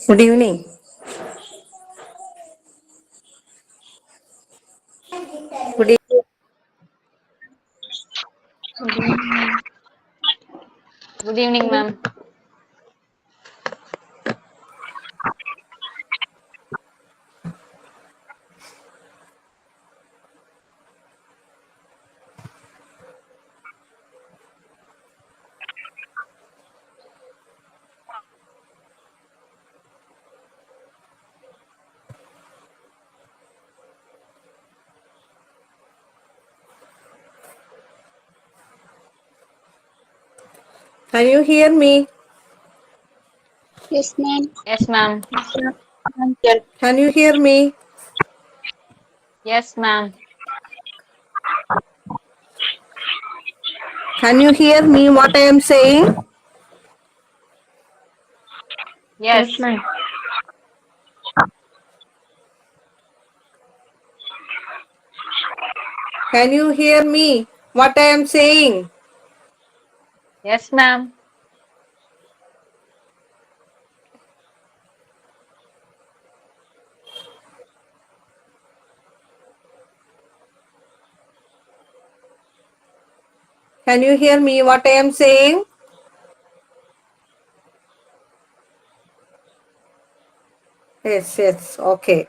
Good evening. Good evening. Good evening, ma'am. Can you hear me? Yes, ma'am. Yes, ma'am. Can you hear me? Yes, ma'am. Can you hear me what I am saying? Yes, ma'am. Can you hear me what I am saying? yes, ma'am. Can you hear me what I am saying? Yes, okay.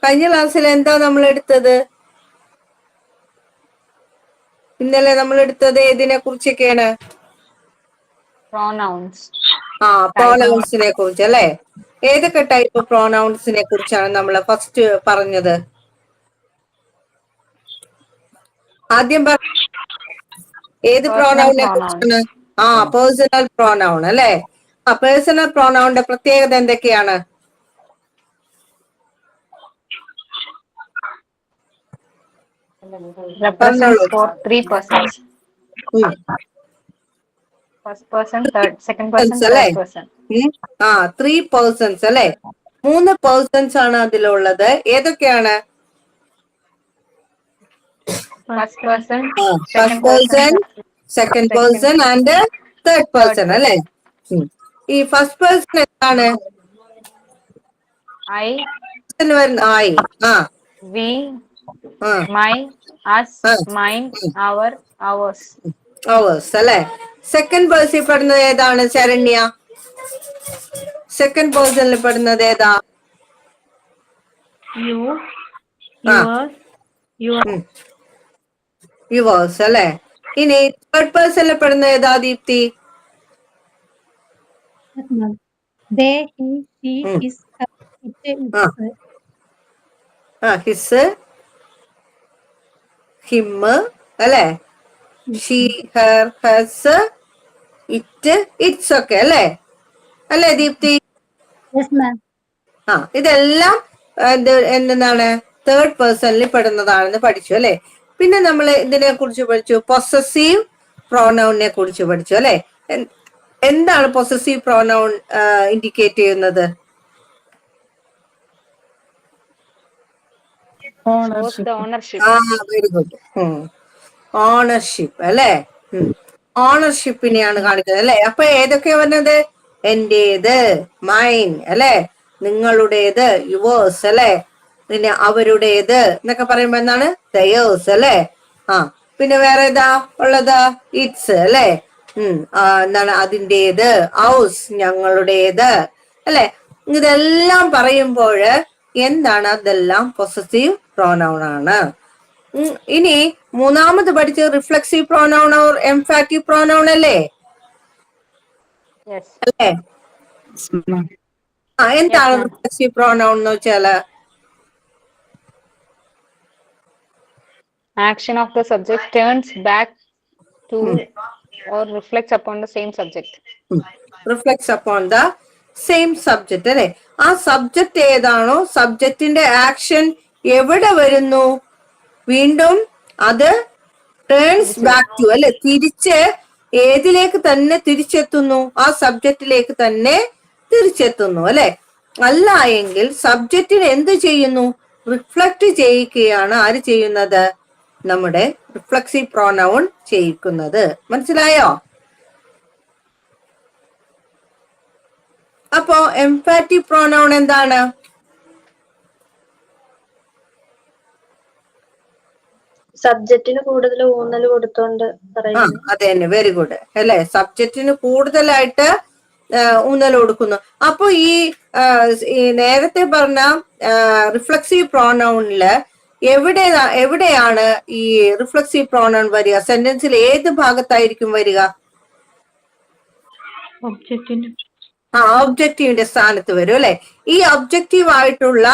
കഴിഞ്ഞ ക്ലാസ്സിൽ എന്താ നമ്മൾ എടുത്തത്? ഇന്നലെ നമ്മൾ എടുത്തത് ഏതിനെ കുറിച്ചൊക്കെയാണ്? Pronouns. പ്രോനൗൺസിനെ കുറിച്ച് അല്ലെ? ഏതൊക്കെ ടൈപ്പ് പ്രോനൗൺസിനെ കുറിച്ചാണ് നമ്മൾ ഫസ്റ്റ് പറഞ്ഞത്? ആദ്യം ഏത് പ്രോനൗണിനെ കുറിച്ചാണ്? പേഴ്സണൽ പ്രോനൗൺ അല്ലെ? പേഴ്സണൽ പ്രോനൗണിന്റെ പ്രത്യേകത എന്തൊക്കെയാണ്? Represents for three persons. First person, second person, third person. 3 persons അല്ലെ? 3 persons ആണ് അതിലുള്ളത്. ഏതൊക്കെയാണ്? First person, first person, second person and third person അല്ലെ? ഈ ഫസ്റ്റ് പേഴ്സൺ എന്താണ്? I, ആയി. we, my, us, mine, our, ours. Ours അല്ലെ? Second പേഴ്സണിൽ പെടുന്നത് ഏതാണ് ശരണ്യ? സെക്കൻഡ് പേഴ്സണിൽ പെടുന്നത് ഏതാ? You, yours, യുവേഴ്സ് അല്ലെ? ഇനി തേർഡ് പേഴ്സണിൽ പെടുന്നത് ഏതാ Deepthi? they, he, she, his, her, it, his, him അല്ലെ? She, her, hers, it, its ഒക്കെ അല്ലെ? അല്ലെ ദീപ്തി? Yes, ma'am. ഇതെല്ലാം എന്താണ്? തേർഡ് പേഴ്സണിൽ പെടുന്നതാണെന്ന് പഠിച്ചു അല്ലെ? പിന്നെ നമ്മൾ ഇതിനെ കുറിച്ച് പഠിച്ചു, പൊസസീവ് പ്രോനൗണിനെ കുറിച്ച് പഠിച്ചു അല്ലെ? എന്താണ് പൊസസീവ് പ്രോനൗൺ ഇൻഡിക്കേറ്റ് ചെയ്യുന്നത്? Shows the ownership. Very good. Ownership അല്ലെ? ഓണർഷിപ്പിനെയാണ് കാണിക്കുന്നത് അല്ലെ? അപ്പൊ ഏതൊക്കെയാ പറഞ്ഞത്? എന്റേത്, മൈൻ അല്ലെ? നിങ്ങളുടേത്, യുവേഴ്സ് അല്ലെ? പിന്നെ അവരുടേത് എന്നൊക്കെ പറയുമ്പോ എന്താണ്? ദയേഴ്സ് അല്ലെ? പിന്നെ വേറെ ഏതാ ഉള്ളത്? ഇറ്റ്സ് അല്ലെ? എന്താണ്? അതിൻ്റെത്, ഔസ് ഞങ്ങളുടേത് അല്ലെ? ഇതെല്ലാം പറയുമ്പോൾ എന്താണ്? അതെല്ലാം പൊസസീവ് പ്രോനൗൺ ആണ്. ഇനി മൂന്നാമത് പഠിച്ചത് റിഫ്ലെക്സീവ് പ്രോനൗൺ ഓർ എംഫാറ്റീവ് പ്രോനൗൺ അല്ലേ? അല്ലേ? എന്താണ് റിഫ്ലെക്സീവ് പ്രോനൗൺ എന്ന് വെച്ചാല്? Action of the subject turns back to or reflects upon the same subject. Reflects upon the same subject അല്ലെ? ആ സബ്ജക്റ്റ് ഏതാണോ, സബ്ജക്റ്റിന്റെ ആക്ഷൻ എവിടെ വരുന്നു, വീണ്ടും അത് ടേൺസ് ബാക്ക് ടു അല്ലെ? തിരിച്ച് ഏതിലേക്ക് തന്നെ തിരിച്ചെത്തുന്നു? ആ സബ്ജക്റ്റിലേക്ക് തന്നെ തിരിച്ചെത്തുന്നു അല്ലെ. അല്ല എങ്കിൽ സബ്ജക്റ്റിന് എന്ത് ചെയ്യുന്നു? റിഫ്ലക്ട് ചെയ്യിക്കുകയാണ് ആര് ചെയ്യുന്നത്? നമ്മുടെ റിഫ്ലക്സീവ് പ്രോനൗൺ ചെയ്യിക്കുന്നത്. മനസ്സിലായോ? അപ്പോ എംഫാറ്റിക് പ്രോനൗൺ എന്താണ്? സബ്ജക്റ്റിന് കൂടുതൽ ഊന്നൽ കൊടുത്തോണ്ട് പറയുന്നത്. അതെ തന്നെ, വെരി ഗുഡ് അല്ലെ. സബ്ജക്റ്റിന് കൂടുതലായിട്ട് ഊന്നൽ കൊടുക്കുന്നു. അപ്പൊ ഈ നേരത്തെ പറഞ്ഞ റിഫ്ലക്സീവ് പ്രോനൗണില് എവിടെയാണ് ഈ റിഫ്ലക്സീവ് പ്രോനൗൺ വരിക? സെന്റൻസിൽ ഏത് ഭാഗത്തായിരിക്കും വരിക? ഒബ്ജക്റ്റീവിന്റെ സ്ഥാനത്ത് വരും അല്ലെ. ഈ ഒബ്ജക്റ്റീവ് ആയിട്ടുള്ള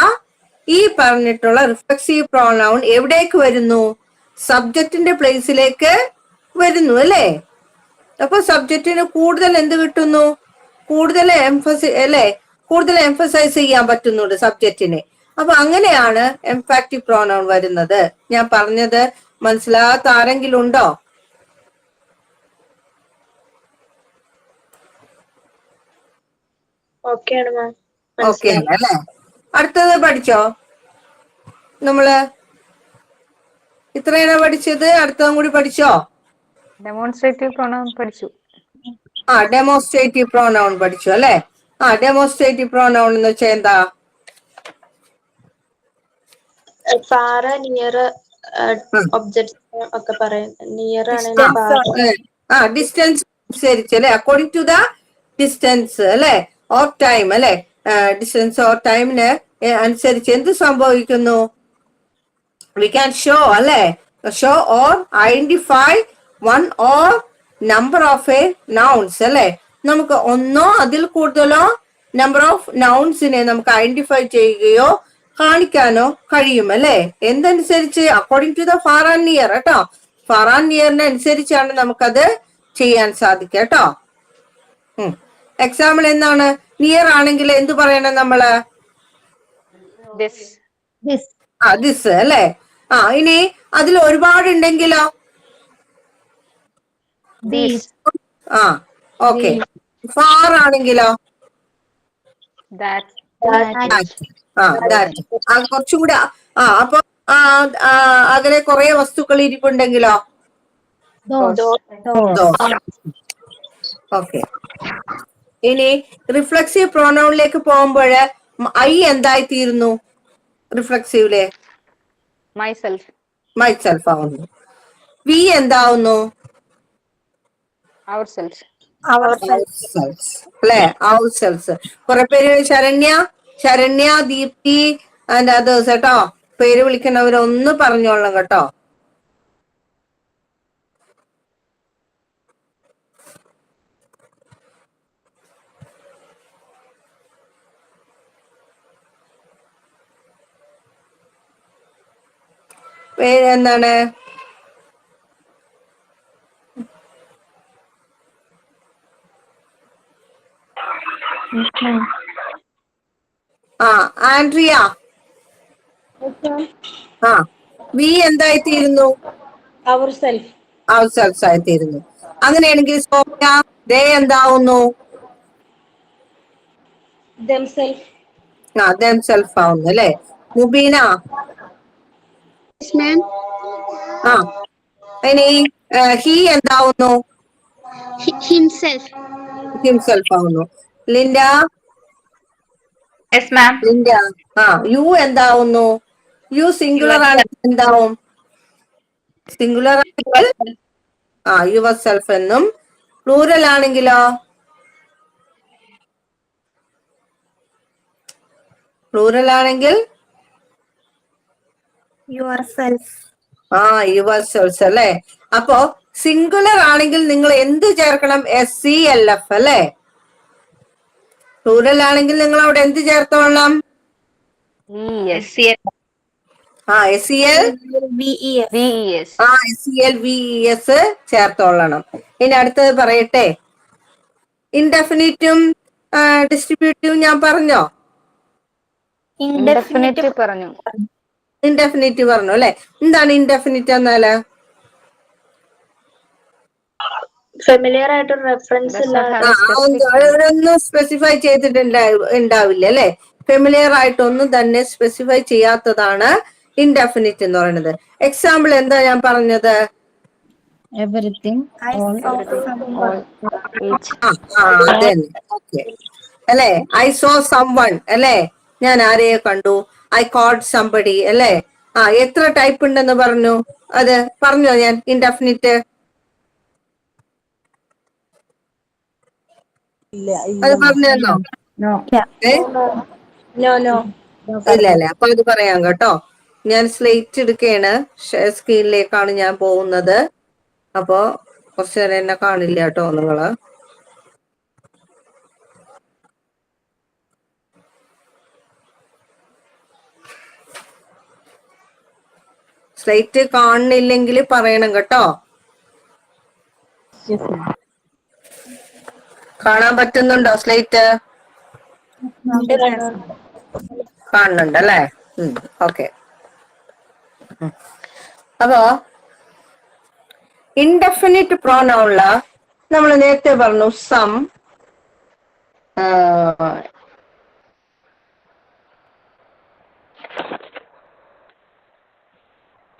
ഈ പറഞ്ഞിട്ടുള്ള റിഫ്ലക്സീവ് പ്രോനൗൺ എവിടേക്ക് വരുന്നു? സബ്ജക്റ്റിന്റെ പ്ലേസിലേക്ക് വരുന്നു അല്ലെ. അപ്പൊ സബ്ജക്റ്റിന് കൂടുതൽ എന്ത് കിട്ടുന്നു? കൂടുതൽ എംഫസൈസ് ചെയ്യാൻ പറ്റുന്നുണ്ട് സബ്ജക്റ്റിനെ. അപ്പൊ അങ്ങനെയാണ് എംഫാറ്റിക് പ്രോനൗൺ വരുന്നത്. ഞാൻ പറഞ്ഞത് മനസ്സിലാകാത്ത ആരെങ്കിലും ഉണ്ടോ? ഓക്കെ അല്ലേ? അടുത്തത് പഠിച്ചോ? നമ്മള് ഇത്രയാണ് പഠിച്ചത്. അടുത്തതും കൂടി പഠിച്ചോ? ഡെമോൺസ്ട്രേറ്റീവ് പ്രോനൗൺ പഠിച്ചു. ഡെമോൺസ്ട്രേറ്റീവ് പ്രോനൗൺ പഠിച്ചു അല്ലെ. ഡെമോൺസ്ട്രേറ്റീവ് പ്രോനൗൺ എന്ന് വെച്ചാൽ എന്താ? ഫാർ, നിയർ ഒബ്ജക്ട്സ് ഒക്കെ പറയും. നിയർ ആണെങ്കിൽ ഡിസ്റ്റൻസ് അനുസരിച്ച് അല്ലെ. അക്കോർഡിംഗ് ടു ദ ഡിസ്റ്റൻസ് അല്ലെ, ഓർ ടൈം അല്ലെ. ഡിസ്റ്റൻസ് ഓർ ടൈമിന് അനുസരിച്ച് എന്ത് സംഭവിക്കുന്നു? വി ക്യാൻ ഷോ അല്ലെ, show or identify one or number of A nouns അല്ലെ. നമുക്ക് ഒന്നോ അതിൽ കൂടുതലോ നമ്പർ ഓഫ് നൗൺസിനെ നമുക്ക് ഐഡന്റിഫൈ ചെയ്യുകയോ കാണിക്കാനോ കഴിയും അല്ലെ. എന്തനുസരിച്ച്? According to the far and near കേട്ടോ. ഫാർ ആൻഡ് നിയറിന് അനുസരിച്ചാണ് നമുക്കത് ചെയ്യാൻ സാധിക്കുക കേട്ടോ. എക്സാമ്പിൾ എന്താണ്? നിയർ ആണെങ്കിൽ എന്ത് പറയണം നമ്മള്? ദിസ് അല്ലെ. ഇനി അതിൽ ഒരുപാടുണ്ടെങ്കിലോ? ഓക്കെ. ഫാർ ആണെങ്കിലോ? കുറച്ചും കൂടെ അപ്പൊ അതിലെ കുറെ വസ്തുക്കൾ ഇരിപ്പുണ്ടെങ്കിലോ? ഓക്കെ. ഇനി റിഫ്ലക്സീവ് പ്രോനൗണിലേക്ക് പോകുമ്പോൾ ഐ എന്തായി തീരുന്നു? റിഫ്ലക്സീവിലെ മൈസെൽഫ് ആവുന്നു. വി എന്താവുന്നു? അല്ലെ, അവർ സെൽസ്. കുറെ പേര് ശരണ്യ, ദീപ്തി ആൻഡ് അതേഴ്സ് കേട്ടോ. പേര് വിളിക്കുന്നവരൊന്ന് പറഞ്ഞോളാം കേട്ടോ. പേരെന്താണ്? ആൻഡ്രിയ. വി എന്തായിത്തീരുന്നു? അവർ സെൽഫ് ആയിത്തീരുന്നു. അങ്ങനെയാണെങ്കിൽ സോഫിയ, ദേ എന്താവുന്നു? ദംസെൽഫ് ആവുന്നു അല്ലെ. മുബീന? ഇനി ഹി എന്താവുന്നു? ഹിംസെൽഫ് ആവുന്നു. ലിൻഡ? ലിൻഡ യു എന്താവുന്നു? യു സിംഗുലർ ആണെങ്കിൽ എന്താവും? സിംഗുലർ ആണെങ്കിൽ യുവർ സെൽഫ് എന്നും, പ്ലൂറൽ ആണെങ്കിലോ? പ്ലൂറൽ ആണെങ്കിൽ യുവർ സെൽഫ് അല്ലെ. അപ്പോ സിംഗുലർ ആണെങ്കിൽ നിങ്ങൾ എന്ത് ചേർക്കണം? SELF അല്ലെ. പ്ലൂറൽ ആണെങ്കിൽ നിങ്ങൾ അവിടെ എന്ത് ചേർത്തോളണം? SELVES ചേർത്തോളണം. ഇനി അടുത്തത് പറയട്ടെ. ഇൻഡെഫിനിറ്റും ഡിസ്ട്രിബ്യൂട്ടീവും ഞാൻ പറഞ്ഞോ? ഇൻഡെഫിനിറ്റ് പറഞ്ഞു അല്ലെ. എന്താണ് ഇൻഡെഫിനിറ്റ് എന്നാല്? ഫെമിലിയർ ആയിട്ടൊരു റെഫറൻസ് Does not ഇല്ലാതെ have a specific meaning. അതൊന്നും സ്പെസിഫൈ ഉണ്ടാവില്ല അല്ലെ. ഫെമിലിയർ ആയിട്ടൊന്നും തന്നെ സ്പെസിഫൈ ചെയ്യാത്തതാണ് ഇൻഡെഫിനിറ്റ് എന്ന് പറയുന്നത്. എക്സാമ്പിൾ എന്താ ഞാൻ പറഞ്ഞത്? everything, all, Everything, all, each. അത് തന്നെ. ഓക്കെ അല്ലെ. ഐ സോ സംവൺ അല്ലെ, ഞാൻ ആരെയെ കണ്ടു. ഐ കോൾഡ് സംബഡി അല്ലെ. എത്ര ടൈപ്പ് ഉണ്ടെന്ന് പറഞ്ഞു? അത് പറഞ്ഞോ ഞാൻ ഇൻഡെഫിനിറ്റ്? അത് പറഞ്ഞു തന്നോ? no, ഏ നോ നോ ഇല്ല അല്ലെ. അപ്പൊ അത് പറയാം കേട്ടോ. ഞാൻ സ്ലേറ്റ് എടുക്കുകയാണ്. ഷെയർ സ്ക്രീനിലേക്കാണ് ഞാൻ പോകുന്നത്. അപ്പോ കുറച്ചു നേരം എന്നെ കാണില്ല കേട്ടോ നിങ്ങള്. സ്ലൈറ്റ് കാണുന്നില്ലെങ്കിൽ പറയണം കേട്ടോ. കാണാൻ പറ്റുന്നുണ്ടോ സ്ലൈറ്റ്? കാണുന്നുണ്ട് അല്ലേ? ഓക്കെ. അപ്പോ ഇൻഡെഫിനിറ്റ് പ്രോനൗണില് നമ്മൾ നേരത്തെ പറഞ്ഞു സം,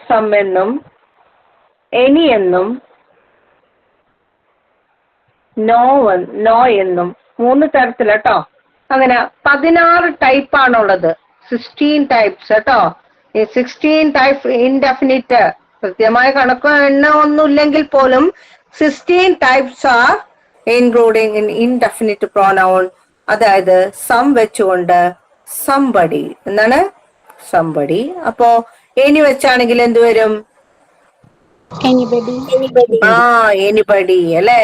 സം എന്നും എനി എന്നും നോ എന്നും 3 തരത്തിലട്ടോ. അങ്ങനെ 16 ടൈപ്പാണുള്ളത്. 16 ടൈപ്സ് കേട്ടോ. ഈ 16 ടൈപ്പ് ഇൻഡെഫിനിറ്റ് കൃത്യമായ കണക്കോ എണ്ണ ഒന്നും ഇല്ലെങ്കിൽ പോലും 16 types are including in indefinite pronoun. അതായത് സം വെച്ചുകൊണ്ട് സംബഡി എന്താണ്? സംബഡി. അപ്പോ എനി വെച്ചാണെങ്കിൽ എന്ത് വരും? എനിബഡി എനിബഡി അല്ലേ.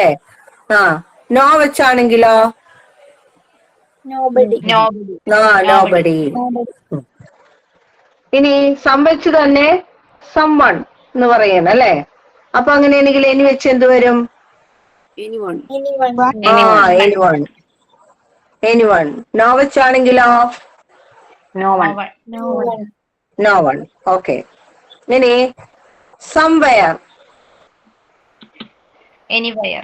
നോ വെച്ചാണെങ്കിലോ? Nobody nobody. ഇനി സം വെച്ച് തന്നെ സംവൺ എന്ന് പറയണം അല്ലേ. അപ്പൊ അങ്ങനെയാണെങ്കിൽ എനി വെച്ച് എന്ത് വരും? എനിവൺ. നോ വെച്ചാണെങ്കിലോ? No one. No one. Okay. ഇനി സംവെയർ. Anywhere.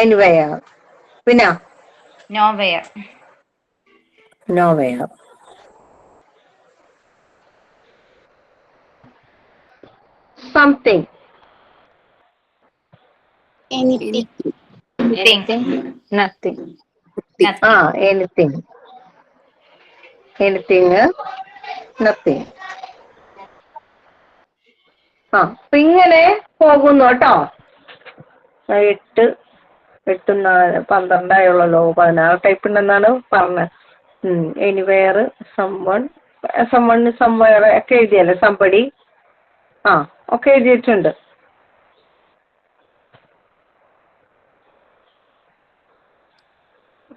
എനിവെയർ. പിന്നെ Nowhere. Nowhere. Something. Anything. Nothing. Anything. Nothing. അപ്പൊ ഇങ്ങനെ പോകുന്നു കേട്ടോ. 8 12 16 ടൈപ്പ് ഉണ്ടെന്നാണ് പറഞ്ഞത്. എനിവെയർ, സംവൺ, സംവെയർ ഒക്കെ എഴുതിയല്ലേ? സംബടി ഒക്കെ എഴുതിയിട്ടുണ്ട്.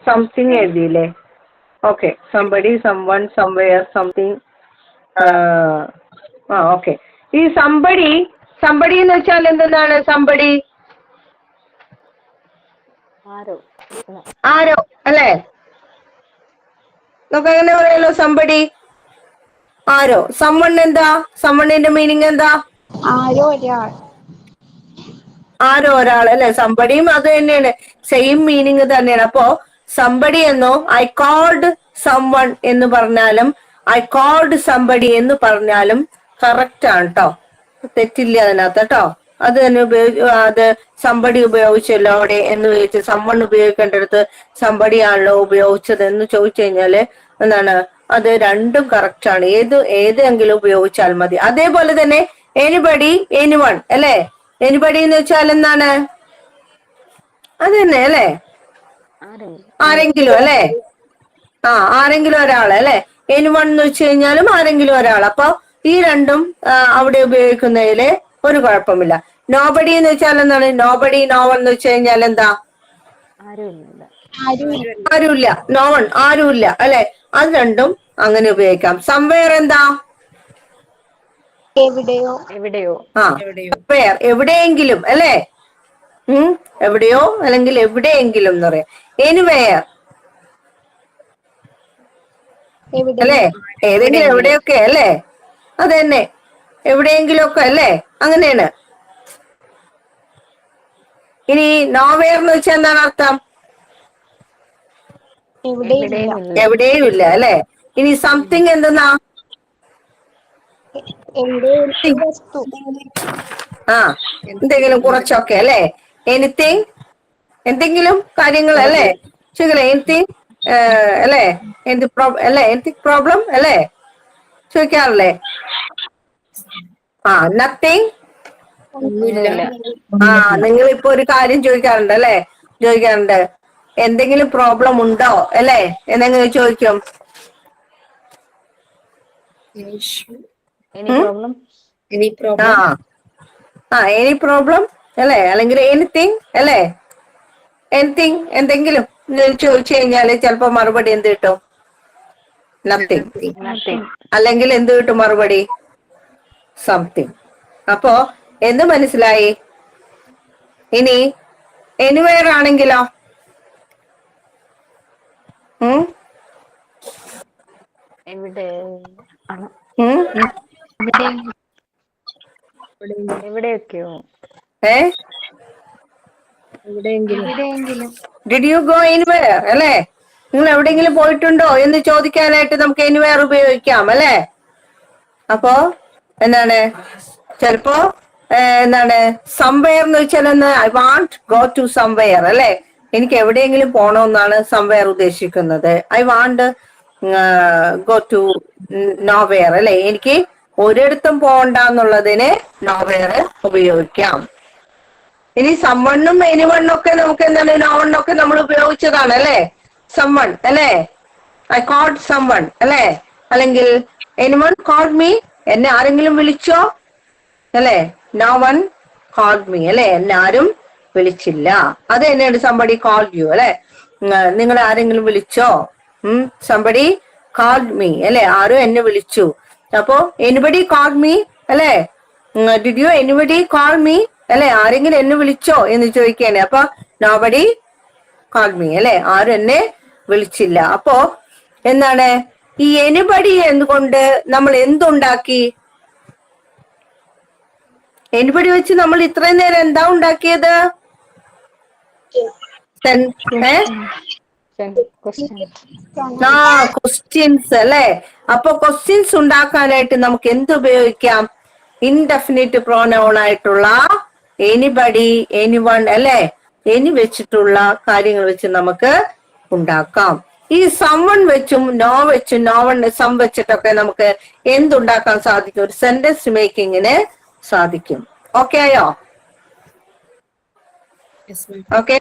സംതിങ് എഴുതിയില്ലേ? Okay. Somebody, someone, somewhere, something. Okay. ഈ സംബടി എന്ന് വെച്ചാൽ എന്താണ്? സംബടി ആരോ അല്ലേ? നമുക്ക് അങ്ങനെ പറയാലോ. സംബടി ആരോ. സംവൺ എന്താ? സംവണിന്റെ മീനിങ് എന്താ? ആരോ ഒരാൾ അല്ലെ. സംബടിയും അത് തന്നെയാണ്, സെയിം മീനിങ് തന്നെയാണ്. അപ്പോ സംബടി എന്നോ ഐ കോൾഡ് സംവൺ എന്ന് പറഞ്ഞാലും ഐ കോൾഡ് സംബടി എന്ന് പറഞ്ഞാലും കറക്റ്റ് ആണ് കേട്ടോ. തെറ്റില്ല അതിനകത്ത് കേട്ടോ. അത് തന്നെ അത് സംബടി ഉപയോഗിച്ചല്ലോ അവിടെ എന്ന് ചോദിച്ച് സംവൺ ഉപയോഗിക്കേണ്ടടുത്ത് സംബടിയാണല്ലോ ഉപയോഗിച്ചത് എന്ന് ചോദിച്ചു കഴിഞ്ഞാല് എന്താണ്? അത് രണ്ടും കറക്റ്റ് ആണ്. ഏതെങ്കിലും ഉപയോഗിച്ചാൽ മതി. അതേപോലെ തന്നെ എനിബഡി, എനിവൺ അല്ലെ. എനിബഡി എന്ന് വെച്ചാൽ എന്താണ്? അത് തന്നെ അല്ലെ. ആരെങ്കിലും അല്ലെ. ആരെങ്കിലും ഒരാൾ അല്ലെ. എനിവൺ എന്ന് വെച്ച് കഴിഞ്ഞാലും ആരെങ്കിലും ഒരാൾ. അപ്പൊ ഈ രണ്ടും അവിടെ ഉപയോഗിക്കുന്നതില് ഒരു കുഴപ്പമില്ല. നോബഡി എന്ന് വെച്ചാൽ എന്താണ്? നോബഡി, നോവൺ എന്ന് വെച്ച് കഴിഞ്ഞാൽ എന്താ? ആരുമില്ല. നോവൺ ആരുമില്ല അല്ലെ. അത് രണ്ടും അങ്ങനെ ഉപയോഗിക്കാം. സംവെയർ എന്താ? എവിടെയോ. സംവെയർ എവിടെയെങ്കിലും അല്ലെ. എവിടെയോ അല്ലെങ്കിൽ എവിടെയെങ്കിലും എന്ന് പറയാം. എനിവെയർ അല്ലെ. ഏതെങ്കിലും എവിടെയൊക്കെ അല്ലെ. അത് തന്നെ, എവിടെയെങ്കിലും ഒക്കെ അല്ലേ. അങ്ങനെയാണ്. ഇനി നോവെയർ എന്ന് വെച്ചാൽ എന്താണ് അർത്ഥം? എവിടെയും ഇല്ല അല്ലെ. ഇനി സംതിങ് എന്തെന്നാ? ആ, എന്തെങ്കിലും കുറച്ചൊക്കെ അല്ലെ. എനിത്തിങ്, എന്തെങ്കിലും കാര്യങ്ങൾ അല്ലെ. ശരിയല്ലേ? എനിത്തിങ് അല്ലെ, അല്ലെ, എനിത്തിങ് പ്രോബ്ലം അല്ലെ ചോദിക്കാറില്ലേ? ആ, നത്തിങ്. ആ, നിങ്ങൾ ഇപ്പൊ ഒരു കാര്യം ചോദിക്കാറുണ്ട് അല്ലെ, ചോദിക്കാറുണ്ട് എന്തെങ്കിലും പ്രോബ്ലം ഉണ്ടോ അല്ലെ, എന്തെങ്കിലും ചോദിക്കും. എനി പ്രോബ്ലം അല്ലെ, അല്ലെങ്കിൽ എനിത്തിങ് അല്ലെ. എനിത്തിങ്, എന്തെങ്കിലും ചോദിച്ചു കഴിഞ്ഞാല് ചിലപ്പോ മറുപടി എന്ത് കിട്ടും? നത്തിങ്. അല്ലെങ്കിൽ എന്ത് കിട്ടും മറുപടി? സംതിങ്. അപ്പോ എന്ത് മനസ്സിലായി? ഇനി എനിവെയർ ആണെങ്കിലോ? എവിടെയൊക്കെയോ. ഡിഡ് യു ഗോ എനിവെയർ അല്ലെ. നിങ്ങൾ എവിടെയെങ്കിലും പോയിട്ടുണ്ടോ എന്ന് ചോദിക്കാനായിട്ട് നമുക്ക് എനിവെയർ ഉപയോഗിക്കാം അല്ലെ. അപ്പോ എന്താണ്, ചിലപ്പോ എന്താണ് സംവെയർ എന്ന് വെച്ചാൽ I want go to somewhere അല്ലെ. എനിക്ക് എവിടെയെങ്കിലും പോണോന്നാണ് സംവെയർ ഉദ്ദേശിക്കുന്നത്. I want go to nowhere അല്ലെ. എനിക്ക് ഒരിടത്തും പോകണ്ട എന്നുള്ളതിന് നോവെയർ ഉപയോഗിക്കാം. ഇനി സമ്മണ്ണും എനിവണ്ണൊക്കെ നമുക്ക് എന്താണ്, നോവണ്ണൊക്കെ നമ്മൾ ഉപയോഗിച്ചതാണ് അല്ലെ. സമ്മൺ അല്ലെ, ഐ കോൾഡ് സമ്മൺ അല്ലെ. അല്ലെങ്കിൽ എനിവൺ കോൾഡ് മീ, എന്നെ ആരെങ്കിലും വിളിച്ചോ അല്ലെ. നോ വൺ കോൾഡ് മീ അല്ലെ, എന്നെ ആരും വിളിച്ചില്ല. അത് തന്നെയാണ് സംബഡി കോൾഡ് യു അല്ലെ. നിങ്ങൾ ആരെങ്കിലും വിളിച്ചോ? സംബഡി കോൾഡ് മീ അല്ലെ, ആരും എന്നെ വിളിച്ചു. അപ്പോ എനിബഡി കോൾഡ് മീ അല്ലെ. Did U anybody call me അല്ലെ, ആരെങ്കിലും എന്നെ വിളിച്ചോ എന്ന് ചോദിക്കുകയാണ്. അപ്പൊ നോബഡി കോൾഡ് മീ അല്ലെ, ആരും എന്നെ വിളിച്ചില്ല. അപ്പോ എന്താണ് ഈ എനിബഡി എന്തുകൊണ്ട് നമ്മൾ എന്തുണ്ടാക്കി? എനിബഡി വെച്ച് നമ്മൾ ഇത്രയും നേരം എന്താ ഉണ്ടാക്കിയത്? ക്വസ്റ്റ്യൻസ് അല്ലെ. അപ്പൊ ക്വസ്റ്റ്യൻസ് ഉണ്ടാക്കാനായിട്ട് നമുക്ക് എന്ത് ഉപയോഗിക്കാം? ഇൻഡെഫിനിറ്റ് പ്രോനൗൺ ആയിട്ടുള്ള എനിബഡി, എനിവൺ അല്ലെ, എനി വെച്ചിട്ടുള്ള കാര്യങ്ങൾ വെച്ച് നമുക്ക് ഉണ്ടാക്കാം. ഈ സംവൺ വെച്ചും നോ വെച്ചും നോവൺ സം വെച്ചിട്ടൊക്കെ നമുക്ക് എന്തുണ്ടാക്കാൻ സാധിക്കും? ഒരു സെന്റൻസ് മേക്കിങ്ങിന് സാധിക്കും. ഓക്കെ ആയോ? ഓക്കെ,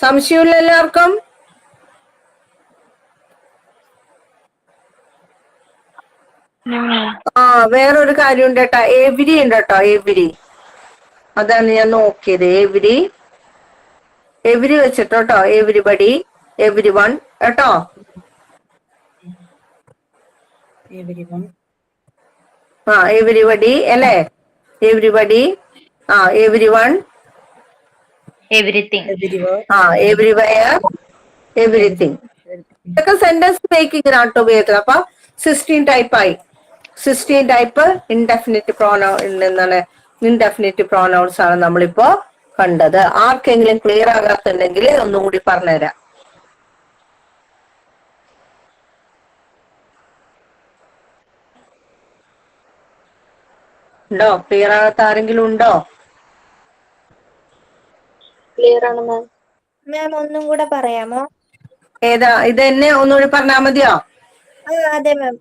സംശയമില്ല എല്ലാവർക്കും? വേറൊരു കാര്യം ഉണ്ട് കേട്ടോ, എവരി ഉണ്ട് കേട്ടോ. എവരി, അതാണ് ഞാൻ നോക്കിയത്. എവരി വെച്ചിട്ടോ. എവരിബഡി, എവരി വൺ കേട്ടോ. എവരിബഡി അല്ലെ, everybody, every one, everything, everywhere, everything. ഇതൊക്കെ സെന്റൻസ് മേക്കിങ്ങിനാട്ടോ ഉപയോഗിക്കുന്നത്. അപ്പൊ 16 ടൈപ്പായി. 16 ടൈപ്പ് ഇൻഡെഫിനിറ്റ് എന്താണ്, ഇൻഡെഫിനിറ്റ് പ്രോനൗൺസ് ആണ് നമ്മളിപ്പോ കണ്ടത്. ആർക്കെങ്കിലും ക്ലിയർ ആകാത്തുണ്ടെങ്കിൽ ഒന്നും കൂടി പറഞ്ഞുതരാം. ഉണ്ടോ? ക്ലിയർ ആകാത്ത ആരെങ്കിലും ഉണ്ടോ? ക്ലിയർ ആണ് മാം. മാം ഒന്നും കൂടെ പറയാമോ? ഏതാ? ഇത് തന്നെ ഒന്നുകൂടി പറഞ്ഞാൽ മതിയോ? അതെ മാം.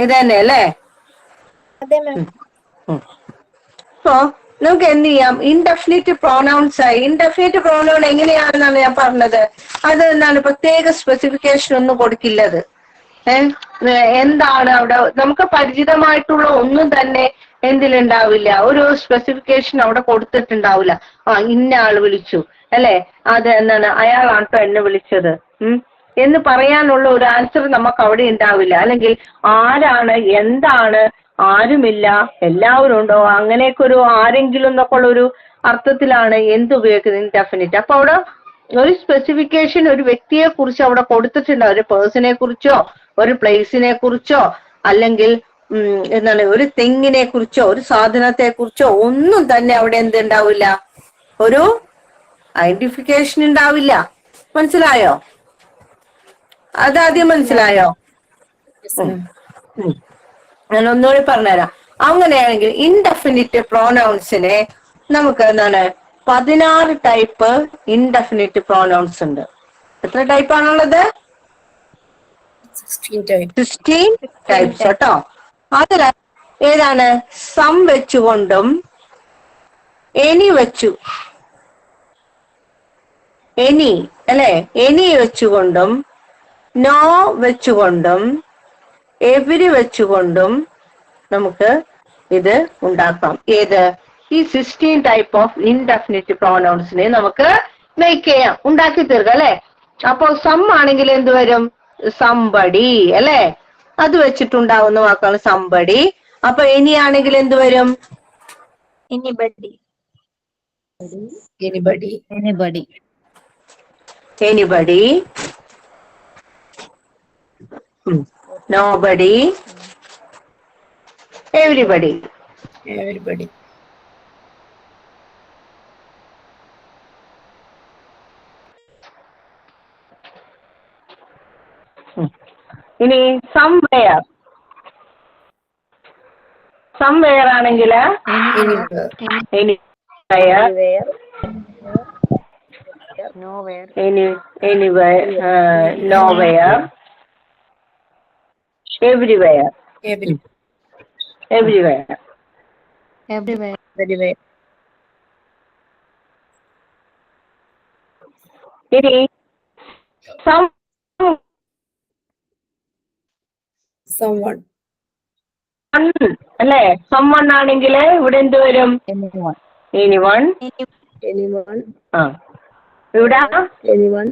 ഇത് തന്നെ അല്ലേ? അതെ മാം. അപ്പോ നമുക്ക് എന്ത് ചെയ്യാം? ഇൻഡെഫിനിറ്റ് പ്രോനൗൺസ് ആയി. ഇൻഡെഫിനിറ്റ് പ്രോനൗൺ എങ്ങനെയാണെന്നാണ് ഞാൻ പറഞ്ഞത്. അത് എന്താണ്, പ്രത്യേക സ്പെസിഫിക്കേഷൻ ഒന്നും കൊടുക്കില്ലത്. എന്താണ് അവിടെ നമുക്ക് പരിചിതമായിട്ടുള്ള ഒന്നും തന്നെ എന്തിലുണ്ടാവില്ല, ഒരു സ്പെസിഫിക്കേഷൻ അവിടെ കൊടുത്തിട്ടുണ്ടാവില്ല. ഇന്ന ആള് വിളിച്ചു അല്ലെ, അത് എന്താണ്, അയാളാണ് എന്നെ വിളിച്ചത് എന്ന് പറയാനുള്ള ഒരു ആൻസർ നമുക്ക് അവിടെ ഉണ്ടാവില്ല. അല്ലെങ്കിൽ ആരാണ്, എന്താണ്, ആരുമില്ല, എല്ലാവരും ഉണ്ടോ, അങ്ങനെയൊക്കെ ഒരു ആരെങ്കിലും എന്നൊക്കെ ഉള്ള ഒരു അർത്ഥത്തിലാണ് എന്തുപയോഗിക്കുന്നത്, ഇൻഡെഫിനിറ്റ്. അപ്പൊ അവിടെ ഒരു സ്പെസിഫിക്കേഷൻ ഒരു വ്യക്തിയെ കുറിച്ച് അവിടെ കൊടുത്തിട്ടുണ്ടാവും. ഒരു പേഴ്സണെ കുറിച്ചോ ഒരു പ്ലേസിനെ കുറിച്ചോ അല്ലെങ്കിൽ എന്താണ് ഒരു തെങ്ങിനെ കുറിച്ചോ ഒരു സാധനത്തെ കുറിച്ചോ ഒന്നും തന്നെ അവിടെ എന്തുണ്ടാവില്ല, ഒരു ഐഡന്റിഫിക്കേഷൻ ഉണ്ടാവില്ല. മനസ്സിലായോ? അതാദ്യം മനസ്സിലായോ? ഞാൻ ഒന്നുകൂടി പറഞ്ഞുതരാം. അങ്ങനെയാണെങ്കിൽ ഇൻഡെഫിനിറ്റ് പ്രോനൗൺസിനെ നമുക്ക് എന്താണ് 16 ടൈപ്പ് ഇൻഡെഫിനിറ്റ് പ്രോനൗൺസ് ഉണ്ട്. എത്ര ടൈപ്പ് ആണുള്ളത്? 16 ടൈപ്സ് കേട്ടോ. അതിൽ ഏതാണ്? സം വെച്ചുകൊണ്ടും എനി വെച്ചു, എനി അല്ലെ, എനി വെച്ചുകൊണ്ടും നോ വെച്ചുകൊണ്ടും എവരി വെച്ചുകൊണ്ടും നമുക്ക് ഇത് ഉണ്ടാക്കാം. ഏത്? ഈ 16 ടൈപ്പ് ഓഫ് ഇൻഡെഫിനിറ്റ് പ്രോനൗൺസിനെ നമുക്ക് മേക്ക് ചെയ്യാം, ഉണ്ടാക്കി തീർക്കാം അല്ലെ. അപ്പൊ സം ആണെങ്കിൽ എന്ത് വരും? സംബടി അല്ലെ, അത് വെച്ചിട്ടുണ്ടാവുന്ന വാക്കാണ് സംബടി. അപ്പൊ ഇനി ആണെങ്കിൽ എന്ത് വരും? Anybody. Anybody. Anybody, nobody, everybody. ഇനി സംവെയർ. സംവെയർ ആണെങ്കിൽ എനിവെയർ, നോവെയർ, എവരിവെയർ. ഇനി someone അല്ലെ, someone ആണെങ്കിൽ ഇവിടെ എന്ത് വരും? എനിവൺ. ആ, ഇവിടെ anyone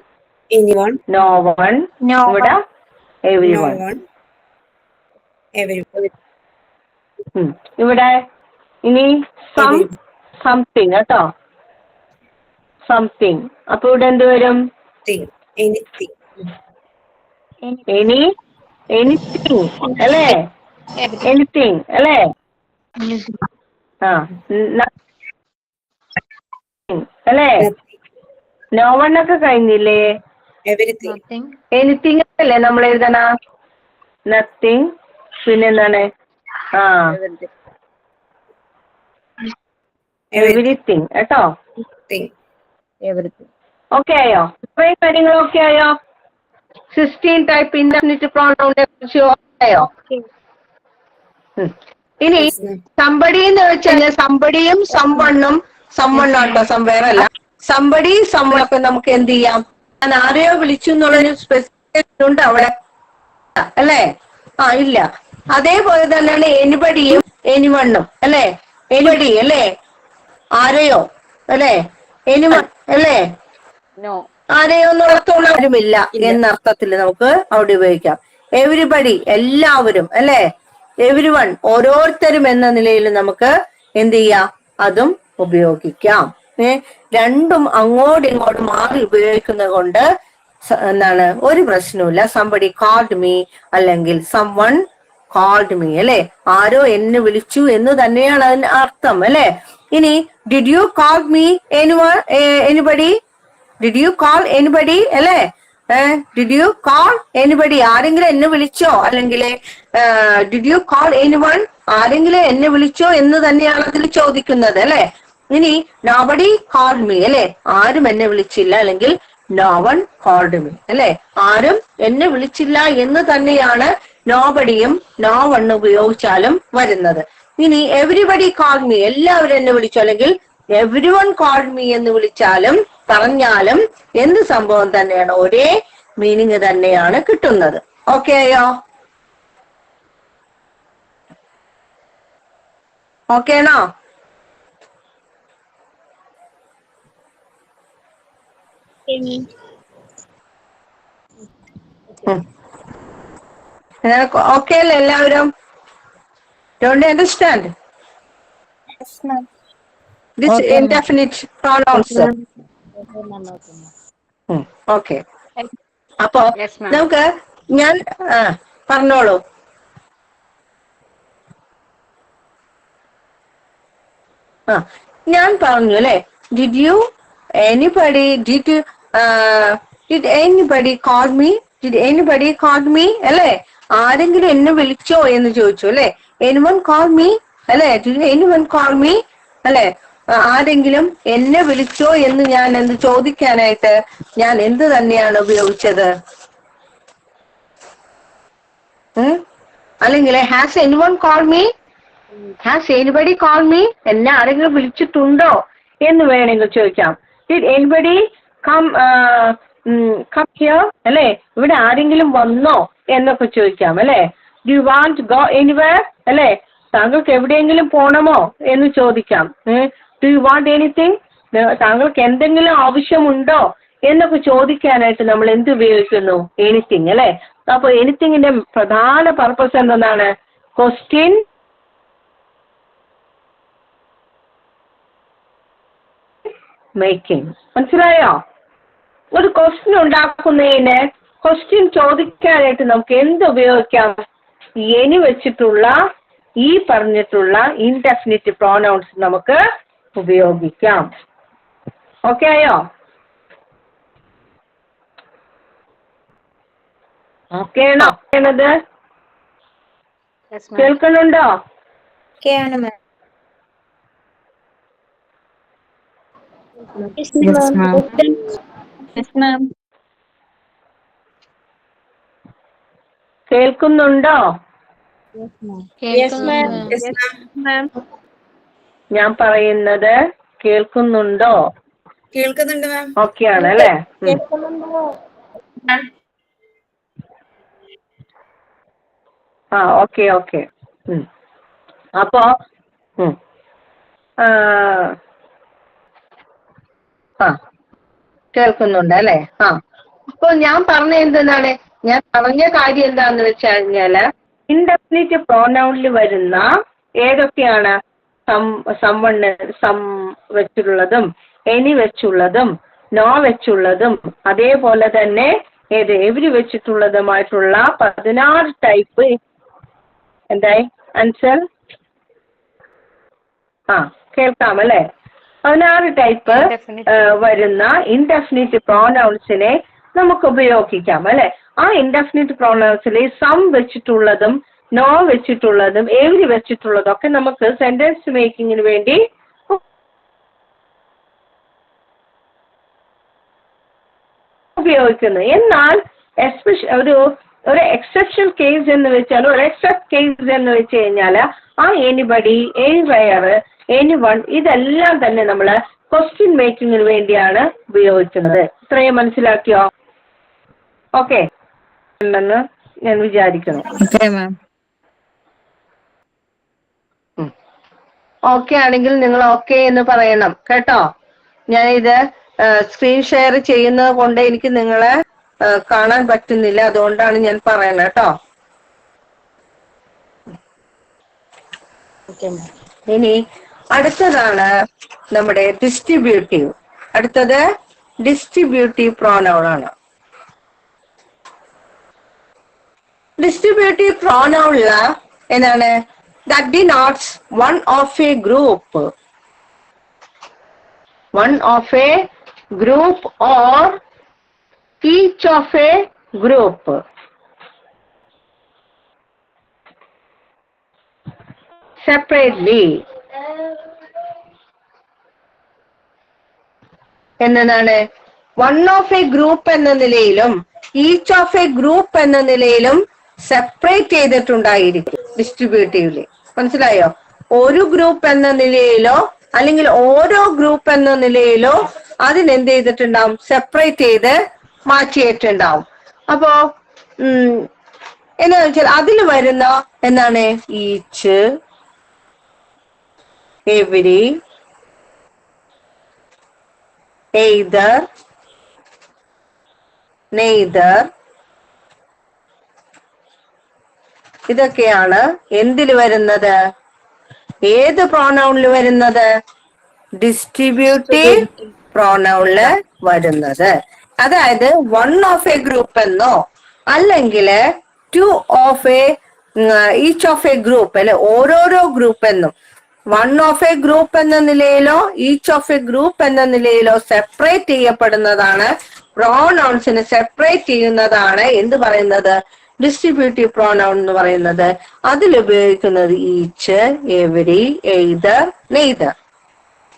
നോവൺ, ഇവിടെ എവരിവൺ. ഇവിടെ ഇനി സംതിങ് കേട്ടോ, സംതിങ്. അപ്പൊ ഇവിടെ എന്ത് വരും? anything എനിത്തിങ് അല്ലേ, എനിത്തിങ് അല്ലേ. ആ, അല്ലേ. നോവൺ ഒക്കെ കഴിഞ്ഞില്ലേ? everything എനിത്തിങ് അല്ലേ നമ്മൾ എഴുതണ? നത്തിങ്. പിന്നെന്താണ്? ആ, എവരിത്തിങ് കേട്ടോ. ഓക്കെ ആയോ? ഇത്രയും കാര്യങ്ങൾ ഓക്കെ ആയോ? 16 ടൈപ്പ് ഇൻഡെഫിനിറ്റ് പ്രോനൗണിനെ കുറിച്ച് ആയോ? ഇനി സംബടി എന്ന് വെച്ചാൽ സംബടിയും സംവണ്ണും, സംവണ്ണാട്ടോ സംവേർ അല്ല. സംബടി സംവണൊക്കെ നമുക്ക് എന്ത് ചെയ്യാം? ഞാൻ ആരെയോ വിളിച്ചു എന്നുള്ളൊരു സ്പെസിഫിക്കേഷൻ ഉണ്ട് അവിടെ അല്ലേ? ആ, ഇല്ല. അതേപോലെ തന്നെയാണ് എനിബഡിയും എനിവണ്ണും അല്ലേ. എനിബഡി അല്ലേ, ആരെയോ അല്ലേ. എനിവൺ അല്ലേ, ആരെയോ എന്നുള്ള ആരുമില്ല എന്നർത്ഥത്തിൽ നമുക്ക് അവിടെ ഉപയോഗിക്കാം. എവരിബഡി എല്ലാവരും അല്ലെ, എവരിവൺ ഓരോരുത്തരും എന്ന നിലയിൽ നമുക്ക് എന്ത് ചെയ്യാം? അതും ഉപയോഗിക്കാം. രണ്ടും അങ്ങോട്ടും ഇങ്ങോട്ടും മാറി ഉപയോഗിക്കുന്നത് കൊണ്ട് എന്താണ് ഒരു പ്രശ്നവുമില്ല. സംബഡി കാൾഡ് മീ അല്ലെങ്കിൽ സംവൺ കാൾഡ് മീ അല്ലെ, ആരോ എന്നെ വിളിച്ചു എന്ന് തന്നെയാണ് അതിന് അർത്ഥം അല്ലെ. ഇനി did you call me anybody? Did you call anybody അല്ലെ? Did you call anybody? ആരെങ്കിലും എന്നെ വിളിച്ചോ? അല്ലെങ്കിൽ ഡിഡ് യു കാൾ എനിവൺ? ആരെങ്കിലും എന്നെ വിളിച്ചോ എന്ന് തന്നെയാണ് അതിൽ ചോദിക്കുന്നത് അല്ലെ. ഇനി നോബഡി കാൾഡ് മീ അല്ലെ, ആരും എന്നെ വിളിച്ചില്ല അല്ലെങ്കിൽ നോ വൺ കാൾഡ് മീ അല്ലെ, ആരും എന്നെ വിളിച്ചില്ല എന്ന് തന്നെയാണ് നോബഡിയും നോ വൺ ഉപയോഗിച്ചാലും വരുന്നത്. ഇനി എവരിബഡി കാൾഡ് മീ, എല്ലാവരും എന്നെ വിളിച്ചു അല്ലെങ്കിൽ എവരി വൺ കാൾഡ് മീ എന്ന് വിളിച്ചാലും പറഞ്ഞാലും എന്ത് സംഭവം തന്നെയാണ്, ഒരേ മീനിങ് തന്നെയാണ് കിട്ടുന്നത്. ഓക്കെ ആയോ? ഓക്കെ ആണോ? ഓക്കെ അല്ലേ എല്ലാവരും? Don't you understand? Yes, ma'am. This indefinite pronouns. Okay. അപ്പൊ നമുക്ക് ഞാൻ പറഞ്ഞോളൂ. ഞാൻ പറഞ്ഞു അല്ലെ, did U anybody did anybody call me, did anybody call me അല്ലെ, ആരെങ്കിലും എന്നെ വിളിച്ചോ എന്ന് ചോദിച്ചു അല്ലെ. എനിവൺ കോൾ മീ അല്ലെ, ഡിഡ് എനിവൺ കോൾ മീ അല്ലെ, ആരെങ്കിലും എന്നെ വിളിച്ചോ എന്ന് ഞാൻ എന്ത് ചോദിക്കാനായിട്ട് ഞാൻ എന്ത് തന്നെയാണ് ഉപയോഗിച്ചത്? അല്ലെങ്കിൽ has anyone call me, has anybody call me, എന്നെ ആരെങ്കിലും വിളിച്ചിട്ടുണ്ടോ എന്ന് വേണമെങ്കിൽ ചോദിക്കാം. ഡിഡ് എനിബഡി കം ഹിയർ അല്ലെ, ഇവിടെ ആരെങ്കിലും വന്നോ എന്നൊക്കെ ചോദിക്കാം അല്ലെ. Do you want go anywhere അല്ലെ, താങ്കൾക്ക് എവിടെയെങ്കിലും പോണമോ എന്ന് ചോദിക്കാം. ഡു യു വാണ്ട് എനിത്തിങ്, താങ്കൾക്ക് എന്തെങ്കിലും ആവശ്യമുണ്ടോ എന്നൊക്കെ ചോദിക്കാനായിട്ട് നമ്മൾ എന്ത് ഉപയോഗിക്കുന്നു? എനിത്തിങ് അല്ലെ. അപ്പൊ എനിത്തിങ്ങിന്റെ പ്രധാന പർപ്പസ് എന്താണ്? Question making. മനസ്സിലായോ? ഒരു ക്വസ്റ്റ്യൻ ഉണ്ടാക്കുന്നതിന്, ക്വസ്റ്റ്യൻ ചോദിക്കാനായിട്ട് നമുക്ക് എന്ത് ഉപയോഗിക്കാം? എനി വെച്ചിട്ടുള്ള ഈ പറഞ്ഞിട്ടുള്ള ഇൻഡെഫിനിറ്റ് പ്രോനൗൺസ് നമുക്ക് ഉപയോഗിക്കാം. ഓക്കെ ആയോ? ഓക്കെ ആണോ എന്നത്? കേൾക്കുന്നുണ്ടോ? ഓക്കെ ആണ് മാം. കേൾക്കുന്നുണ്ടോ? ഞാൻ പറയുന്നത് കേൾക്കുന്നുണ്ടോ? കേൾക്കുന്നുണ്ട് മാം. ഓക്കെ ആണ് അല്ലേ? Okay okay. അപ്പോ കേൾക്കുന്നുണ്ട് അല്ലെ? അപ്പൊ ഞാൻ പറഞ്ഞ എന്താണ്, ഞാൻ പറഞ്ഞ കാര്യം എന്താന്ന് വെച്ച് കഴിഞ്ഞാല് ഇൻഡെഫിനിറ്റ് പ്രോനൗണിൽ വരുന്ന ഏതൊക്കെയാണ്? സംവണ്, സം വെച്ചുള്ളതും എനി വെച്ചുള്ളതും നോ വെച്ചുള്ളതും അതേപോലെ തന്നെ എവരി വെച്ചിട്ടുള്ളതുമായിട്ടുള്ള 16 ടൈപ്പ് എന്തായി ആൻസർ? കേൾക്കാം അല്ലെ? 16 ടൈപ്പ് വരുന്ന ഇൻഡെഫിനിറ്റ് പ്രോനൗൺസിനെ നമുക്ക് ഉപയോഗിക്കാം അല്ലെ. ആ ഇൻഡെഫിനിറ്റ് പ്രോനൗൺസിൽ സം വെച്ചിട്ടുള്ളതും നോ വെച്ചിട്ടുള്ളതും എവരി വെച്ചിട്ടുള്ളതും ഒക്കെ നമുക്ക് സെന്റൻസ് മേക്കിങ്ങിന് വേണ്ടി ഉപയോഗിക്കുന്നു. എന്നാൽ ഒരു എക്സെപ്ഷൻ കേസ് എന്ന് വെച്ചാൽ, ഒരു എക്സെപ്റ്റ് കേസ് എന്ന് വെച്ച് കഴിഞ്ഞാൽ ആ എനിബഡി, എനിവെയർ, എനിവൺ ഇതെല്ലാം തന്നെ നമ്മൾ ക്വസ്റ്റ്യൻ മേക്കിങ്ങിന് വേണ്ടിയാണ് ഉപയോഗിക്കുന്നത്. ഇത്രയും മനസ്സിലാക്കിയോ? ഓക്കെ ഉണ്ടെന്ന് ഞാൻ വിചാരിക്കുന്നു. ഓക്കെ ആണെങ്കിൽ നിങ്ങൾ ഓക്കെ എന്ന് പറയണം കേട്ടോ. ഞാനിത് സ്ക്രീൻ ഷെയർ ചെയ്യുന്നത് കൊണ്ട് എനിക്ക് നിങ്ങളെ കാണാൻ പറ്റുന്നില്ല, അതുകൊണ്ടാണ് ഞാൻ പറയണത് കേട്ടോ. ഇനി അടുത്തതാണ് നമ്മുടെ ഡിസ്ട്രിബ്യൂട്ടീവ്. അടുത്തത് ഡിസ്ട്രിബ്യൂട്ടീവ് പ്രോനൗൺ ആണ്. ഡിസ്ട്രിബ്യൂട്ടീവ് പ്രോനൗണില് എന്താണ്? That denotes one of A group, one of a group or each of a group. Separately. എന്നതാണ്? വൺ ഓഫ് എ ഗ്രൂപ്പ് എന്ന നിലയിലും ഈച്ച് ഓഫ് എ ഗ്രൂപ്പ് എന്ന നിലയിലും സെപ്പറേറ്റ് ചെയ്തിട്ടുണ്ടായിരിക്കും ഡിസ്ട്രിബ്യൂട്ടീവ്ലി. മനസ്സിലായോ? ഒരു ഗ്രൂപ്പ് എന്ന നിലയിലോ അല്ലെങ്കിൽ ഓരോ ഗ്രൂപ്പ് എന്ന നിലയിലോ അതിനെന്ത് ചെയ്തിട്ടുണ്ടാവും? സെപ്പറേറ്റ് ചെയ്ത് മാറ്റിയിട്ടുണ്ടാവും. അപ്പോ എന്താ വെച്ചാൽ അതിൽ വരുന്ന എന്താണ്? ഈച്ച്, എവരി, എയ്തർ, നെയ്തർ ഇതൊക്കെയാണ് എന്തിൽ വരുന്നത്? ഏത് പ്രോനൗണിൽ വരുന്നത്? ഡിസ്ട്രിബ്യൂട്ടീവ് പ്രോനൗണില് വരുന്നത്. അതായത് വൺ ഓഫ് എ ഗ്രൂപ്പ് എന്നോ അല്ലെങ്കിൽ two of A each of A group അല്ലെ, ഓരോരോ ഗ്രൂപ്പ് എന്നും വൺ ഓഫ് എ ഗ്രൂപ്പ് എന്ന നിലയിലോ ഈച്ച് ഓഫ് എ ഗ്രൂപ്പ് എന്ന നിലയിലോ സെപ്പറേറ്റ് ചെയ്യപ്പെടുന്നതാണ്. പ്രോനൗൺസിനെ സെപ്പറേറ്റ് ചെയ്യുന്നതാണ് എന്ത് പറയുന്നത്? ഡിസ്ട്രിബ്യൂട്ടീവ് പ്രോനൗൺ എന്ന് പറയുന്നത്. അതിൽ ഉപയോഗിക്കുന്നത് each, every, either, neither.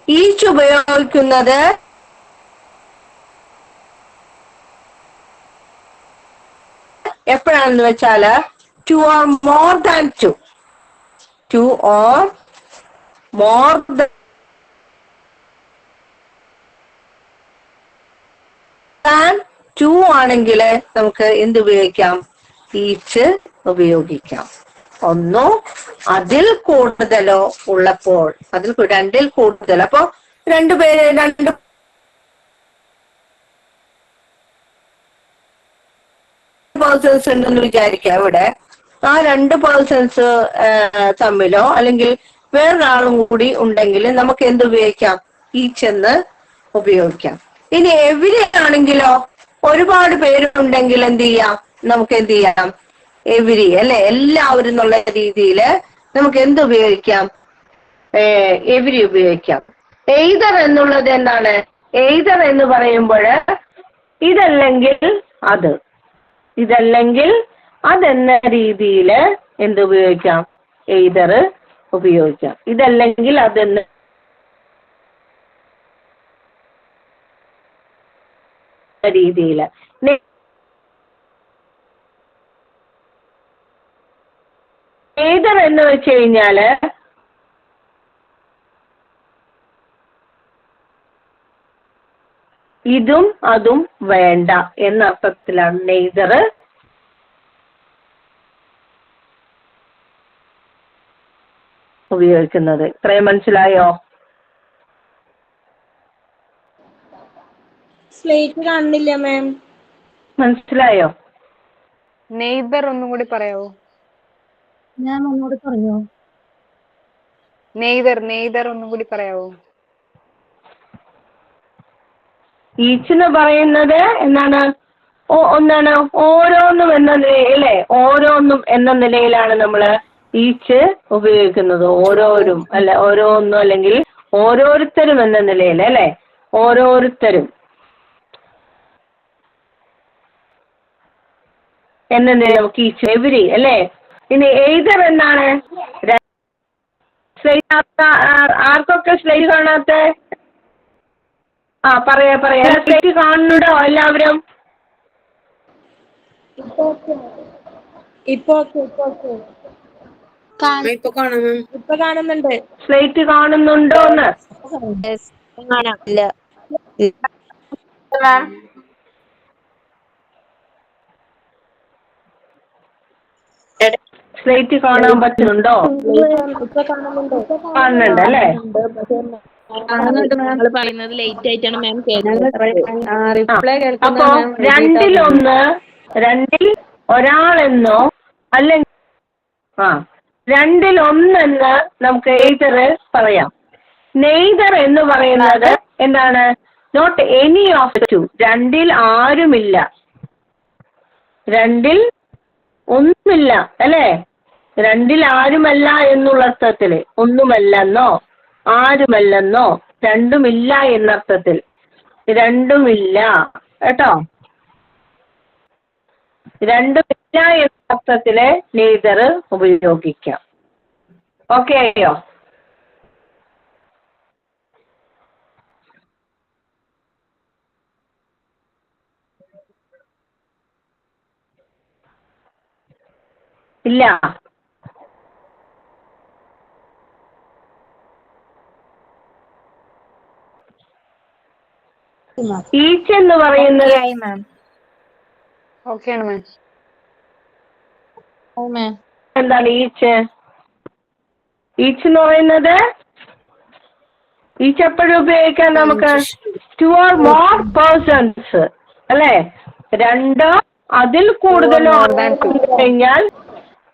Each ഉപയോഗിക്കുന്നത് എപ്പോഴാണെന്ന് വെച്ചാല് two or more than two, two or more than two ആണെങ്കിൽ നമുക്ക് എന്ത് ഉപയോഗിക്കാം? ഈച്ച് ഉപയോഗിക്കാം. ഒന്നോ അതിൽ കൂടുതലോ ഉള്ളപ്പോൾ, രണ്ടിൽ കൂടുതൽ, അപ്പൊ രണ്ട് പേഴ്സൺസ് ഉണ്ടെന്ന് വിചാരിക്കാം. ഇവിടെ ആ രണ്ട് പേഴ്സൺസ് തമ്മിലോ അല്ലെങ്കിൽ വേറൊരാളും കൂടി ഉണ്ടെങ്കിൽ നമുക്ക് എന്ത് ഉപയോഗിക്കാം? ഈച്ച് എന്ന് ഉപയോഗിക്കാം. ഇനി എവരി ആണെങ്കിലോ ഒരുപാട് പേരുണ്ടെങ്കിൽ എന്ത് ചെയ്യാം? നമുക്ക് എന്ത് ചെയ്യാം? എവരി, അല്ലെ, എല്ലാവരും എന്നുള്ള രീതിയിൽ നമുക്ക് എന്ത് ഉപയോഗിക്കാം? എവരി ഉപയോഗിക്കാം. എയ്തർ എന്നുള്ളത് എന്താണ്? എയ്തർ എന്ന് പറയുമ്പോൾ ഇതല്ലെങ്കിൽ അത്, ഇതല്ലെങ്കിൽ അതെന്ന രീതിയിൽ എന്ത് ഉപയോഗിക്കാം? എയ്തർ ഉപയോഗിക്കാം. ഇതല്ലെങ്കിൽ അതെന്ന രീതിയിൽ. എയ്തർ എന്ന് വെച്ച് കഴിഞ്ഞാല് ഇതും അതും വേണ്ട എന്നർത്ഥത്തിലാണ് നെയ്തർ ഉപയോഗിക്കുന്നത്. ഇത്രയും മനസ്സിലായോ? സ്ലേറ്റ് കാണുന്നില്ല മാം. മനസ്സിലായോ? നെയ്ബർ ഒന്നും കൂടി പറയാവോ? ഞാൻ ഒന്നുകൂടി പറഞ്ഞോ. നെയ്തർ ഒന്നും കൂടി പറയാവോ? ഈച്ച് എന്ന് പറയുന്നത് എന്താണ്? ഒന്നാണ് ഓരോന്നും എന്ന നിലയിൽ, അല്ലെ, ഓരോന്നും എന്ന നിലയിലാണ് നമ്മള് ഈച്ച് ഉപയോഗിക്കുന്നത്. ഓരോരും അല്ലെ, ഓരോന്നും അല്ലെങ്കിൽ ഓരോരുത്തരും എന്ന നിലയിൽ, അല്ലെ, ഓരോരുത്തരും എന്ന നിലയിൽ നമുക്ക് ഈച്ച്, എവരി, അല്ലെ. ഇനി എയ്തർ എന്നാണ്? ആർക്കൊക്കെ സ്ലൈഡ് കാണാത്ത? പറയാ സ്ലൈഡ് കാണുന്നുണ്ടോ എല്ലാവരും? ഇപ്പൊ കാണുന്നുണ്ട്. സ്ലൈറ്റ് കാണുന്നുണ്ടോന്ന്? സ്ലൈറ്റ് കാണാൻ പറ്റുന്നുണ്ടോ? കാണുന്നുണ്ട് അല്ലേ? അപ്പോ രണ്ടിൽ ഒരാളെന്നോ അല്ലെങ്കിൽ രണ്ടിൽ ഒന്നെന്ന് നമുക്ക് എയ്തർ പറയാം. നെയ്തർ എന്ന് പറയുന്നത് എന്താണ്? നോട്ട് എനി ഓഫ് ടു, രണ്ടിൽ ആരുമില്ല, രണ്ടിൽ ഒന്നുമില്ല, അല്ലേ? രണ്ടിൽ ആരുമല്ല എന്നുള്ള അർത്ഥത്തില്, ഒന്നുമല്ലെന്നോ ആരുമല്ലെന്നോ രണ്ടുമില്ല എന്നർത്ഥത്തിൽ, രണ്ടുമില്ല കേട്ടോ, രണ്ടുമില്ല എന്ന അർത്ഥത്തില് നെയ്തർ ഉപയോഗിക്കാം. ഓക്കെ ആയോ? ഇല്ല? ഈച്ച് എന്ന് പറയുന്നത് എന്താണ്? ഈച്ച് എന്ന് പറയുന്നത് ഈച്ച് എപ്പോഴും ഉപയോഗിക്കാൻ നമുക്ക് ടു ഓർ മോർ പേഴ്സൺസ്, അല്ലെ? രണ്ടോ അതിൽ കൂടുതലോ കഴിഞ്ഞാൽ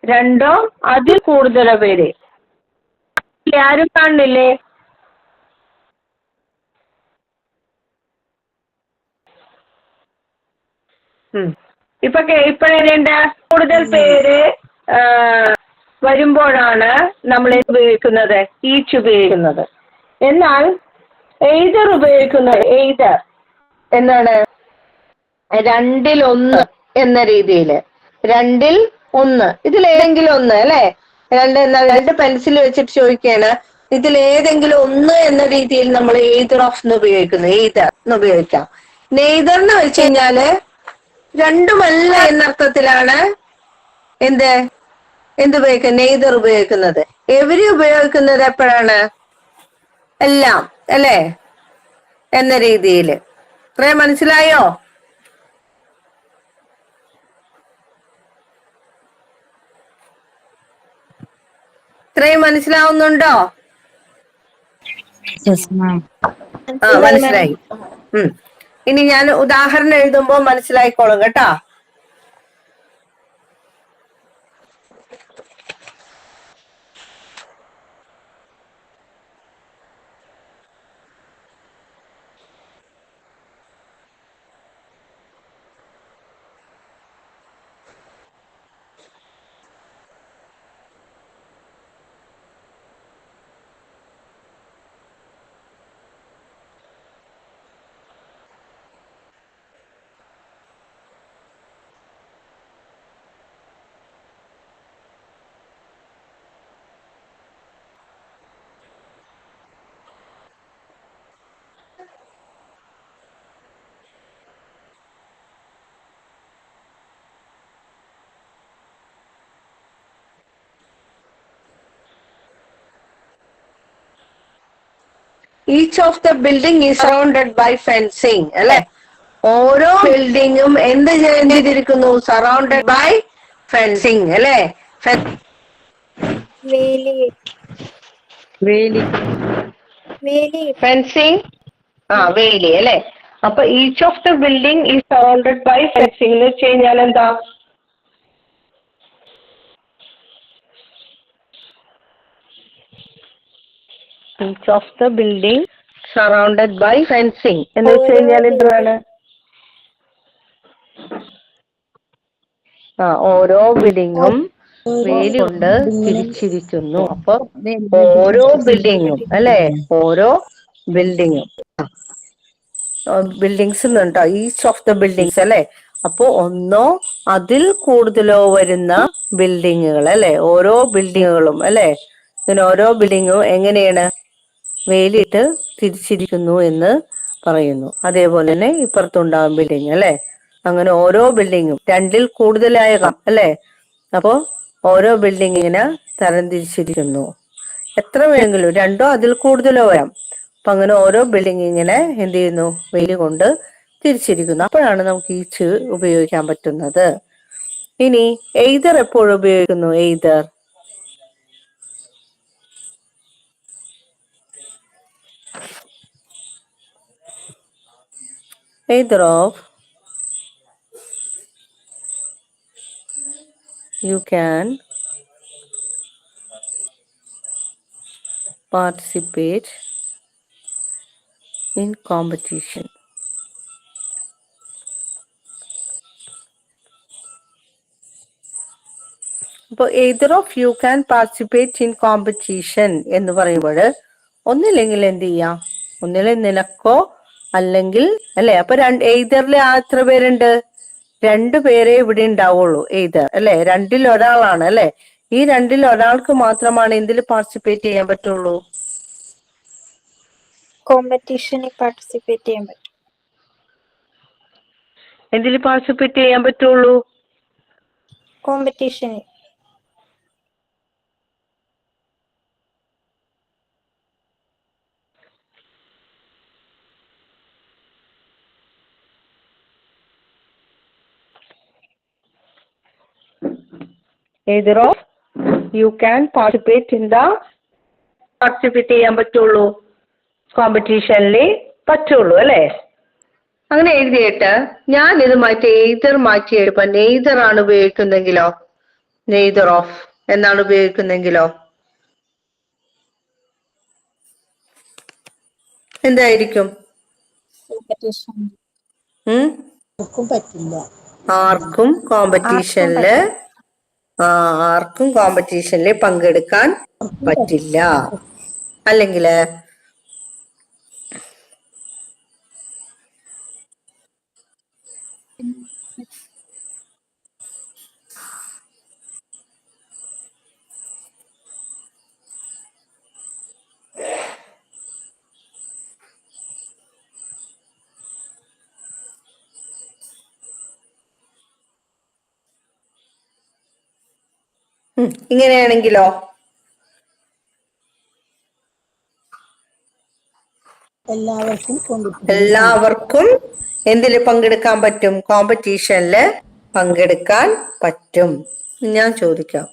രണ്ടോ അതിൽ കൂടുതലോ പേര്. ആരും കാണുന്നില്ലേ? ഇപ്പോഴേണ്ട കൂടുതൽ പേര് വരുമ്പോഴാണ് നമ്മൾ ഉപയോഗിക്കുന്നത് ഈച്ച് ഉപയോഗിക്കുന്നത്. എന്നാൽ എയ്തർ ഉപയോഗിക്കുന്നത് എയ്തർ എന്താണ് രണ്ടിൽ ഒന്ന് എന്ന രീതിയിൽ. രണ്ടിൽ ഒന്ന്, ഇതിലേതെങ്കിലും ഒന്ന് അല്ലെ. രണ്ട് പെൻസിൽ വെച്ചിട്ട് ചോദിക്കുകയാണ് ഇതിലേതെങ്കിലും ഒന്ന് എന്ന രീതിയിൽ നമ്മൾ എയ്തർ ഓഫ് എന്ന് ഉപയോഗിക്കുന്നു. എയ്തർ എന്ന് ഉപയോഗിക്കാം. നെയ്തർ എന്ന് വെച്ച് കഴിഞ്ഞാല് രണ്ടുമല്ല എന്നർത്ഥത്തിലാണ് എന്തുപയോഗിക്കുന്നത്, നെയ്തർ ഉപയോഗിക്കുന്നത്. എവരി ഉപയോഗിക്കുന്നത് എപ്പോഴാണ്, എല്ലാം അല്ലെ എന്ന രീതിയിൽ. ഇത്രയും മനസ്സിലായോ? ഇത്രയും മനസ്സിലാവുന്നുണ്ടോ? മനസ്സിലായി. ഇനി ഞാൻ ഉദാഹരണം എഴുതുമ്പോ മനസ്സിലായിക്കോളും കേട്ടോ. Each of the building is surrounded by fencing അല്ലെ. ഓരോ ബിൽഡിങ്ങും എന്ത് ചെയ്തിരിക്കുന്നു, സറൗണ്ടഡ് ബൈ ഫെൻസിങ് അല്ലെ. ഫെൻസിങ്, വേലി അല്ലെ. അപ്പൊ each of the building is surrounded by fencing എന്ന് വെച്ച് കഴിഞ്ഞാൽ എന്താ, each of the building surrounded by fencing എന്ന് വെച്ച് കഴിഞ്ഞാൽ എന്താണ്, ഓരോ ബിൽഡിങ്ങും വേലി കൊണ്ട് തിരിച്ചിരിക്കുന്നു. അപ്പൊ ഓരോ ബിൽഡിങ്ങും അല്ലെ, ഓരോ ബിൽഡിങ്ങും ബിൽഡിങ്സ് ഉണ്ടോ, ഈച്ച് ഓഫ് ദ ബിൽഡിങ്സ് അല്ലെ. അപ്പൊ ഒന്നോ അതിൽ കൂടുതലോ വരുന്ന ബിൽഡിങ്ങുകൾ അല്ലെ, ഓരോ ബിൽഡിങ്ങുകളും അല്ലെ. ഇങ്ങനെ ഓരോ ബിൽഡിങ്ങും എങ്ങനെയാണ് വേലിയിട്ട് തിരിച്ചിരിക്കുന്നു എന്ന് പറയുന്നു. അതേപോലെ തന്നെ ഇപ്പുറത്തുണ്ടാകും ബിൽഡിങ് അല്ലെ. അങ്ങനെ ഓരോ ബിൽഡിങ്ങും രണ്ടിൽ കൂടുതലായേക്കാം അല്ലെ. അപ്പോ ഓരോ ബിൽഡിംഗ് ഇങ്ങനെ തരംതിരിച്ചിരിക്കുന്നു. എത്ര വേണമെങ്കിലും രണ്ടോ അതിൽ കൂടുതലോ വരാം. അപ്പൊ അങ്ങനെ ഓരോ ബിൽഡിംഗ് ഇങ്ങനെ എന്ത് ചെയ്യുന്നു, വേലി കൊണ്ട് തിരിച്ചിരിക്കുന്നു. അപ്പോഴാണ് നമുക്ക് ഈച്ച് ഉപയോഗിക്കാൻ പറ്റുന്നത്. ഇനി എയ്തർ എപ്പോഴും ഉപയോഗിക്കുന്നു, either either of you can participate in competition. അപ്പോൾ either of you can participate in competition എന്ന് പറയുമ്പോൾ ഒന്നില്ലെങ്കിൽ എന്ത് ചെയ്യാം, ഒന്നിലെ നിനക്കോ അല്ലെങ്കിൽ അല്ലെ. അപ്പൊ എയ്തറിൽ എത്ര പേരുണ്ട്, രണ്ടു പേരെ ഇവിടെ ഉണ്ടാവുള്ളൂ. എയ്തർ അല്ലെ, രണ്ടിൽ ഒരാളാണ് അല്ലെ. ഈ രണ്ടിൽ ഒരാൾക്ക് മാത്രമാണ് എന്തിൽ പാർട്ടിസിപ്പേറ്റ് ചെയ്യാൻ പറ്റുള്ളൂ, കോമ്പറ്റീഷനിൽ പാർട്ടിസിപ്പേറ്റ് ചെയ്യാൻ പറ്റും. എന്തിൽ പാർട്ടിസിപ്പേറ്റ് ചെയ്യാൻ പറ്റുള്ളൂ, കോമ്പറ്റീഷനിൽ. either of you can participate in the participate ചെയ്യാൻ പറ്റുള്ളൂ, കോമ്പറ്റീഷനിൽ പറ്റുള്ളൂ അല്ലെ. അങ്ങനെ എഴുതിയിട്ട് ഞാൻ ഇത് മാറ്റി എയ്തർ മാറ്റിയെടുപ്പ നെയ്തർ ആണ് ഉപയോഗിക്കുന്നെങ്കിലോ, നെയ്തർ ഓഫ് എന്നാണ് ഉപയോഗിക്കുന്നെങ്കിലോ എന്തായിരിക്കും, ആർക്കും കോമ്പറ്റീഷനില് ആർക്കും കോമ്പറ്റീഷനിൽ പങ്കെടുക്കാൻ പറ്റില്ല. അല്ലെങ്കില് ഇങ്ങനെയാണെങ്കിലോ? എല്ലാവർക്കും എന്തില് പങ്കെടുക്കാൻ പറ്റും? കോമ്പറ്റീഷനില് പങ്കെടുക്കാൻ പറ്റും. ഞാൻ ചോദിക്കാം,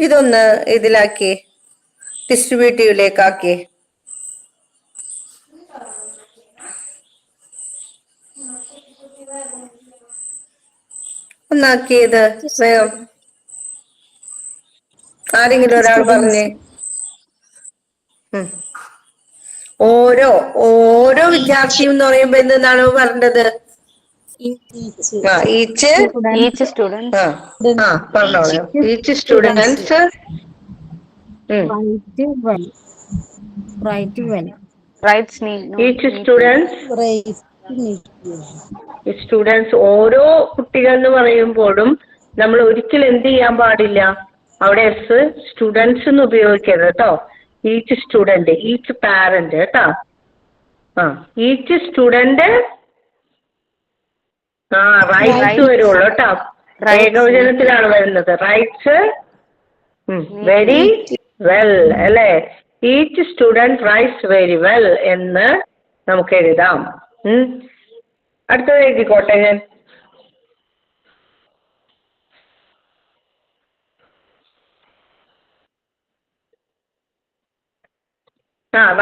ഇതൊന്ന് ഇതിലാക്കി ഡിസ്ട്രിബ്യൂട്ടീവിലേക്കാക്കി. ഒന്നാക്കിയത് വേഗം ആരെങ്കിലും ഒരാൾ പറഞ്ഞേ. ഓരോ ഓരോ വിദ്യാർത്ഥിയും എന്ന് പറയുമ്പോ എന്തെന്നാണ് പറഞ്ഞത്? ഈച്ച് student പറഞ്ഞോളൂ. Each students writes neat. Each students ഓരോ കുട്ടികൾ എന്ന് പറയുമ്പോഴും നമ്മൾ ഒരിക്കലും എന്ത് ചെയ്യാൻ പാടില്ല, അവിടെ എസ് സ്റ്റുഡൻസ് എന്ന് ഉപയോഗിക്കരുത് കേട്ടോ. ഈച്ച് സ്റ്റുഡന്റ്, ഈച്ച് പാരന്റ് കേട്ടോ. ഈച്ച് സ്റ്റുഡന്റ് റൈറ്റ്സ് വരുള്ളൂ കേട്ടോ. ഏകവചനത്തിലാണ് വരുന്നത്. റൈറ്റ്സ് വെരി വെൽ അല്ലേ? Each student rights very well എന്ന് നമുക്ക് എഴുതാം. അടുത്തത് എഴുതിക്കോട്ടെ ഞാൻ.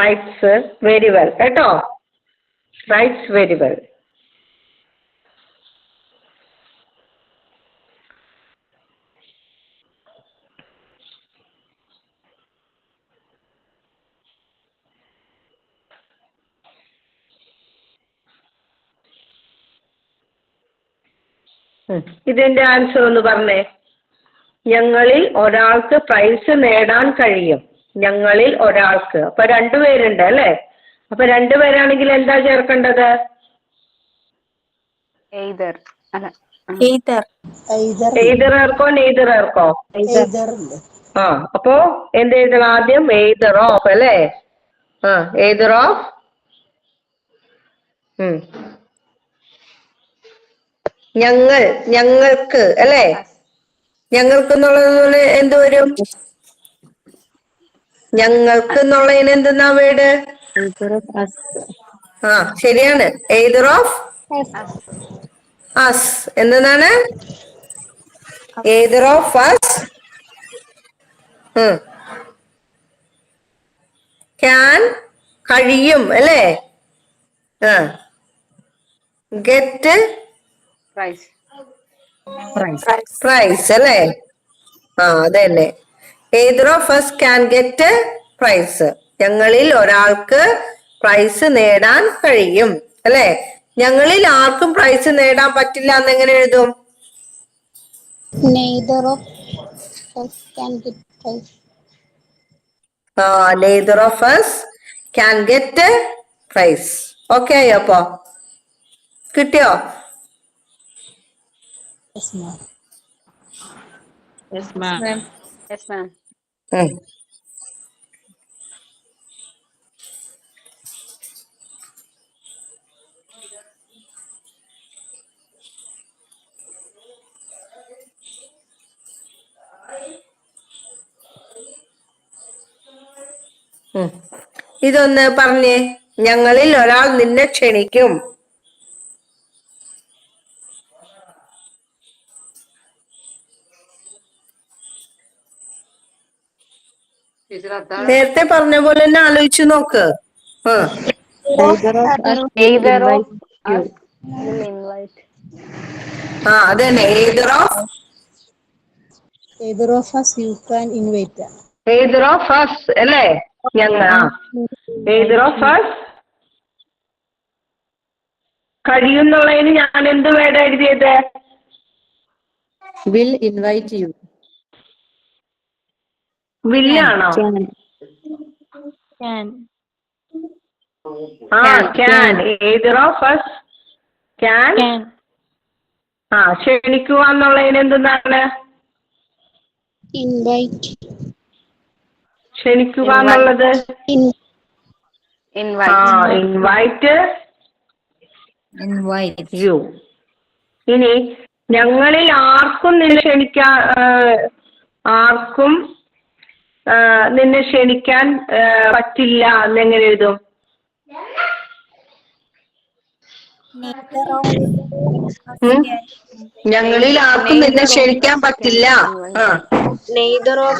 റൈറ്റ്സ് വെരി വെൽ കേട്ടോ. Rights very well. ഇതിന്റെ ആൻസർ ഒന്ന് പറഞ്ഞേ. ഞങ്ങളിൽ ഒരാൾക്ക് പ്രൈസ് നേടാൻ കഴിയും. ഞങ്ങളിൽ ഒരാൾക്ക്. അപ്പൊ രണ്ടുപേരുണ്ട് അല്ലേ? അപ്പൊ രണ്ടുപേരാണെങ്കിൽ എന്താ ചേർക്കേണ്ടത്? either എയ്തറേർക്കോ നെയ്തറേർക്കോ? അപ്പോ എന്ത് എഴുതണം ആദ്യം? എയ്തർ ഓഫ് അല്ലേ? Either of. ഞങ്ങൾ, ഞങ്ങൾക്ക് അല്ലേ? ഞങ്ങൾക്ക് എന്നുള്ളത് എന്ത് വരും? ഞങ്ങൾക്ക് എന്നുള്ളതിന് എന്തെന്നാ വേട്? ശരിയാണ്. എയ്തർ ഓഫ് അസ് എന്താണ്? എയ്തർ ഓഫ് അസ് ക്യാൻ കഴിയും അല്ലേ? ഗെറ്റ് price പ്രൈസ് അല്ലേ? അതന്നെ. Either of us can get prize. ഞങ്ങളിൽ ഒരാൾക്ക് പ്രൈസ് നേടാൻ കഴിയും അല്ലെ? ഞങ്ങളിൽ ആർക്കും പ്രൈസ് നേടാൻ പറ്റില്ല എന്നെങ്ങനെ എഴുതും? Neither of us can get prize. neither of us can get prize. Okay ആയോ? അപ്പൊ കിട്ടിയോ? yes ma'am ഇതൊന്ന് പറഞ്ഞേ. ഞങ്ങളിൽ ഒരാൾ നിന്നെ ക്ഷണിക്കും. നേരത്തെ പറഞ്ഞ പോലെ തന്നെ ആലോചിച്ചു നോക്ക്. either of us Will invite. ആ അതന്നെ either of Either of us you can invite. either of us അല്ലേ? ഞങ്ങൾ either of us കഴിയുന്നുള്ളതിന് ഞാൻ എന്ത് വേർഡ് എഴുതിയത്? will invite you. വില്ലാണോ? Can. ആ can. either of us can. Can. ആ ക്ഷണിക്കുക എന്നുള്ളതിന് എന്തെന്നാണ്? Invite. ക്ഷണിക്കുക എന്നുള്ളത് Invite. Invite Invite. യു. ഇനി ഞങ്ങളിൽ ആർക്കും നിന്നെ ക്ഷണിക്കാൻ പറ്റില്ല എന്നെങ്ങനെ എഴുതും? ഞങ്ങളിൽ ആർക്കും നിന്നെ ക്ഷണിക്കാൻ പറ്റില്ല. ആ Neither of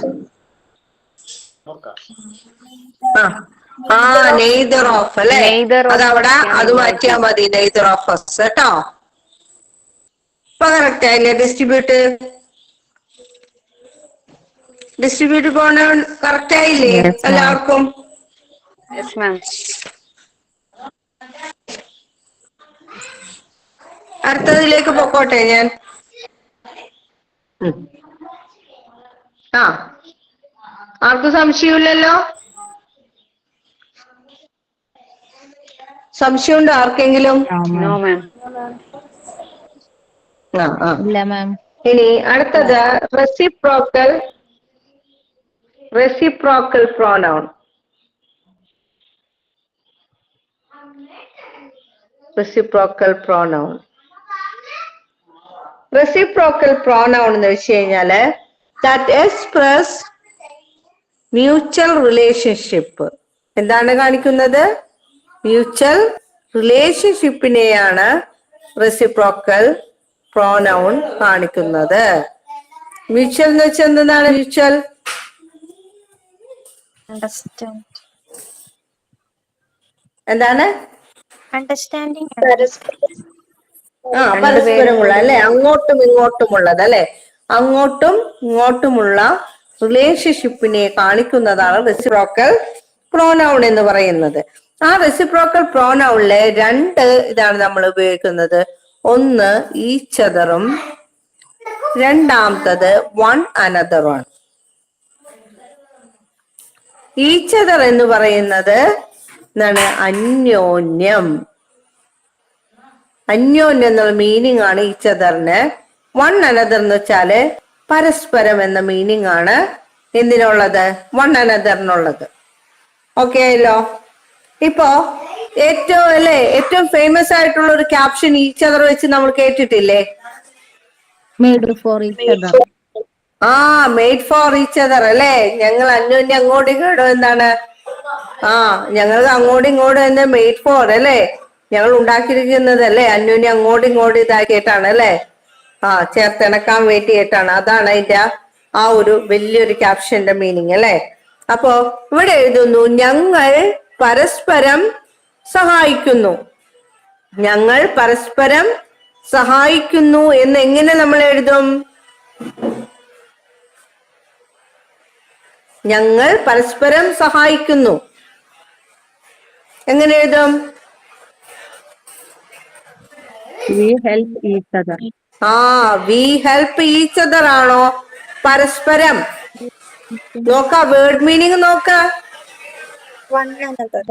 നെയ്തർ ഓഫ് അല്ലേ? Neither of അതവിടെ us can അത് invite മാറ്റിയാ you. മതി. നെയ്തർ ഓഫ് us കേട്ടോ. ഇപ്പൊ കറക്റ്റ് ആയില്ലേ? ഡിസ്ട്രിബ്യൂട്ട് പോണ കറക്റ്റ് ആയില്ലേ Yes, ma'am. എല്ലാവർക്കും? Yes, ma'am. അടുത്തതിലേക്ക് പൊക്കോട്ടെ ഞാൻ. ആർക്കും സംശയമില്ലല്ലോ? സംശയമുണ്ടോ ആർക്കെങ്കിലും? No, ma'am. ഇല്ല മാം. ഇനി അടുത്തത് റെസിപ്രോക്കൽ പ്രോനൗൺ. റെസിപ്രോക്കൽ പ്രോനൗൺ എന്ന് വെച്ച് കഴിഞ്ഞാല് ദാറ്റ് എക്സ്പ്രസ് മ്യൂച്വൽ റിലേഷൻഷിപ്പ്. എന്താണ് കാണിക്കുന്നത്? മ്യൂച്വൽ റിലേഷൻഷിപ്പിനെയാണ് റെസിപ്രോക്കൽ പ്രോനൗൺ കാണിക്കുന്നത്. മ്യൂച്വൽ എന്ന് വെച്ചാൽ എന്താണ്? Mutual understand. എന്താണ്? Understanding. പരസ്പരമുള്ള അല്ലെ? അങ്ങോട്ടും ഇങ്ങോട്ടുമുള്ളത് അല്ലെ? അങ്ങോട്ടും ഇങ്ങോട്ടുമുള്ള റിലേഷൻഷിപ്പിനെ കാണിക്കുന്നതാണ് റെസിപ്രോക്കൽ പ്രോനൗൺ എന്ന് പറയുന്നത്. ആ റെസിപ്രോക്കൽ പ്രോനൗണിലെ രണ്ട് ഇതാണ് നമ്മൾ ഉപയോഗിക്കുന്നത്. ഒന്ന് ഈച്ച് അതറും രണ്ടാമത്തത് വൺ അനദറുമാണ്. ഈച്ച് അതർ എന്ന് പറയുന്നത് എന്താണ്? അന്യോന്യം. അന്യോന്യം എന്നുള്ള മീനിങ് ആണ് ഈച്ച് അതറിന്. വൺ അനദർ എന്ന് വെച്ചാല് പരസ്പരം എന്ന മീനിങ് ആണ് എന്തിനുള്ളത്? വൺ അനദറിനുള്ളത്. ഓക്കെ ആയല്ലോ? ഇപ്പോ ഏറ്റവും ഫേമസ് ആയിട്ടുള്ള ഒരു ക്യാപ്ഷൻ ഈച്ച് അതർ വെച്ച് നമ്മൾ കേട്ടിട്ടില്ലേ? Made for each other. Made for each other അല്ലെ? ഞങ്ങൾ അന്യോന്യം അങ്ങോട്ടും ഇങ്ങോട്ടും എന്താണ്? ഞങ്ങൾക്ക് അങ്ങോട്ടും ഇങ്ങോട്ടും എന്താ മെയ്ഡ് ഫോർ അല്ലെ? ഞങ്ങൾ ഉണ്ടാക്കിയിരിക്കുന്നത് അല്ലെ അന്യോന്യം അങ്ങോട്ടും ഇങ്ങോട്ടും ഇതാക്കിയിട്ടാണ് അല്ലെ? ചേർത്തിണക്കാൻ വേണ്ടിയിട്ടാണ്. അതാണ് അതിന്റെ ആ ഒരു വലിയൊരു ക്യാപ്ഷന്റെ മീനിങ് അല്ലെ? അപ്പോ ഇവിടെ എഴുതുന്നു ഞങ്ങൾ പരസ്പരം സഹായിക്കുന്നു. ഞങ്ങൾ പരസ്പരം സഹായിക്കുന്നു എന്ന് എങ്ങനെ നമ്മൾ എഴുതും? ഞങ്ങൾ പരസ്പരം സഹായിക്കുന്നു എങ്ങനെ എഴുതും? We help each other. We help each other ആണോ? പരസ്പരം നോക്ക, വേർഡ് മീനിങ് നോക്ക. One another.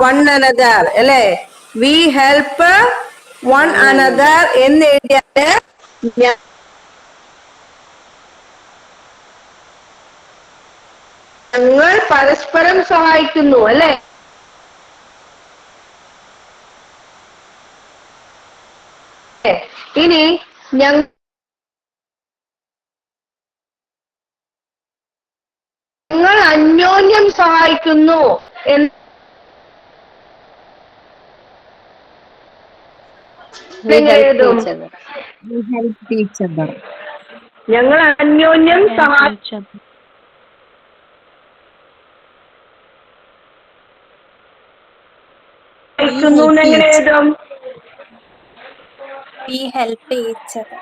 വൺ അനദർ അല്ലെ? വി ഹെൽപ്പ് വൺ അനദർ എന്ന് എഴുതിയാല് ഞങ്ങൾ പരസ്പരം സഹായിക്കുന്നു അല്ലെ? ഇനി ഞങ്ങൾ അന്യോന്യം സഹായിക്കുന്നു എഴുതും? We help each other. ഞങ്ങൾ അന്യോന്യം സഹായിക്കുന്നു എങ്ങനെ എഴുതും? We help each other.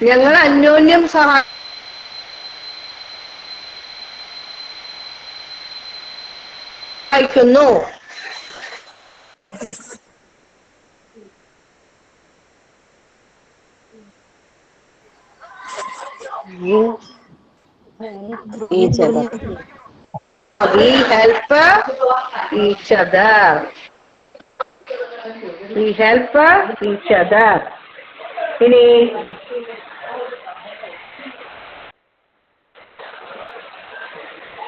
ഞങ്ങൾ അന്യോന്യം സഹായിക്കുന്നു. Each other. We help each other. We help each other. ഇനി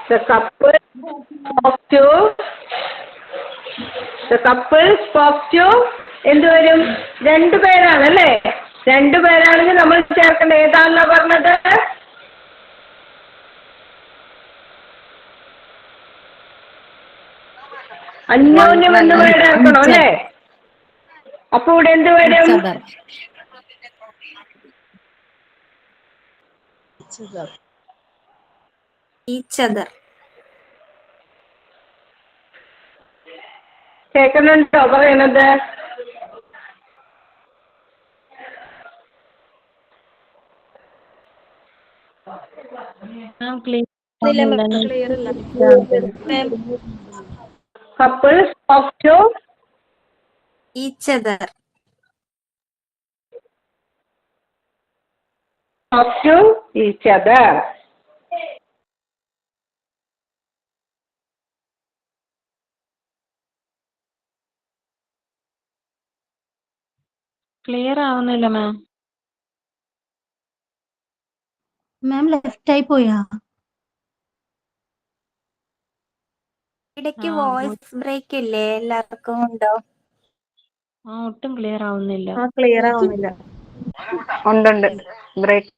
the couple spoke to എന്തുവരും? രണ്ടുപേരാണ് അല്ലേ? രണ്ടുപേരാണെങ്കിൽ നമ്മൾ ചേർക്കേണ്ട ഏതാണല്ലോ പറഞ്ഞത്? അന്യോന്യം എന്ന് വേർഡ് ചേർക്കണം അല്ലേ? അപ്പൊ ഇവിടെ എന്ത് വരും? Each other. കേൾക്കുന്നുണ്ടോ പറയുന്നത്? Clear അല്ല. Couple spoke to Each other. each other. Clear ആവുന്നില്ല മാം. മാം ലെഫ്റ്റ് ആയി പോയാ? ഇടയ്ക്ക് വോയിസ് ബ്രേക്ക് ഇല്ലേ? എല്ലാവർക്കും ഉണ്ടോ? ഒട്ടും ക്ലിയർ ആവുന്നില്ല. ക്ലിയർ ആവുന്നില്ല. ഉണ്ട് ബ്രേക്ക്.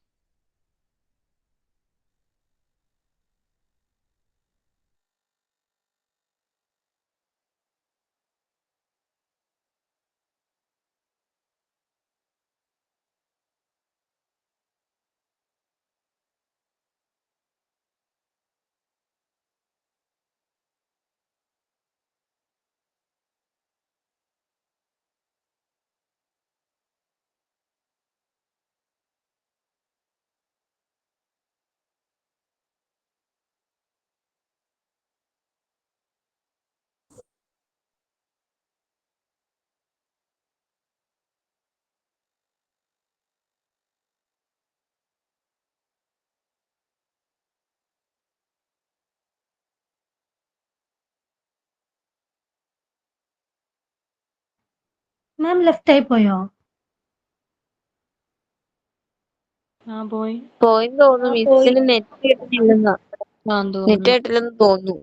മാം ലെഫ്റ്റ് ആയി പോയോ? പോയി. പോയിന്ന് തോന്നുന്നു. മിസ്സിന് നെറ്റ് കിട്ടില്ലെന്ന് തോന്നുന്നു.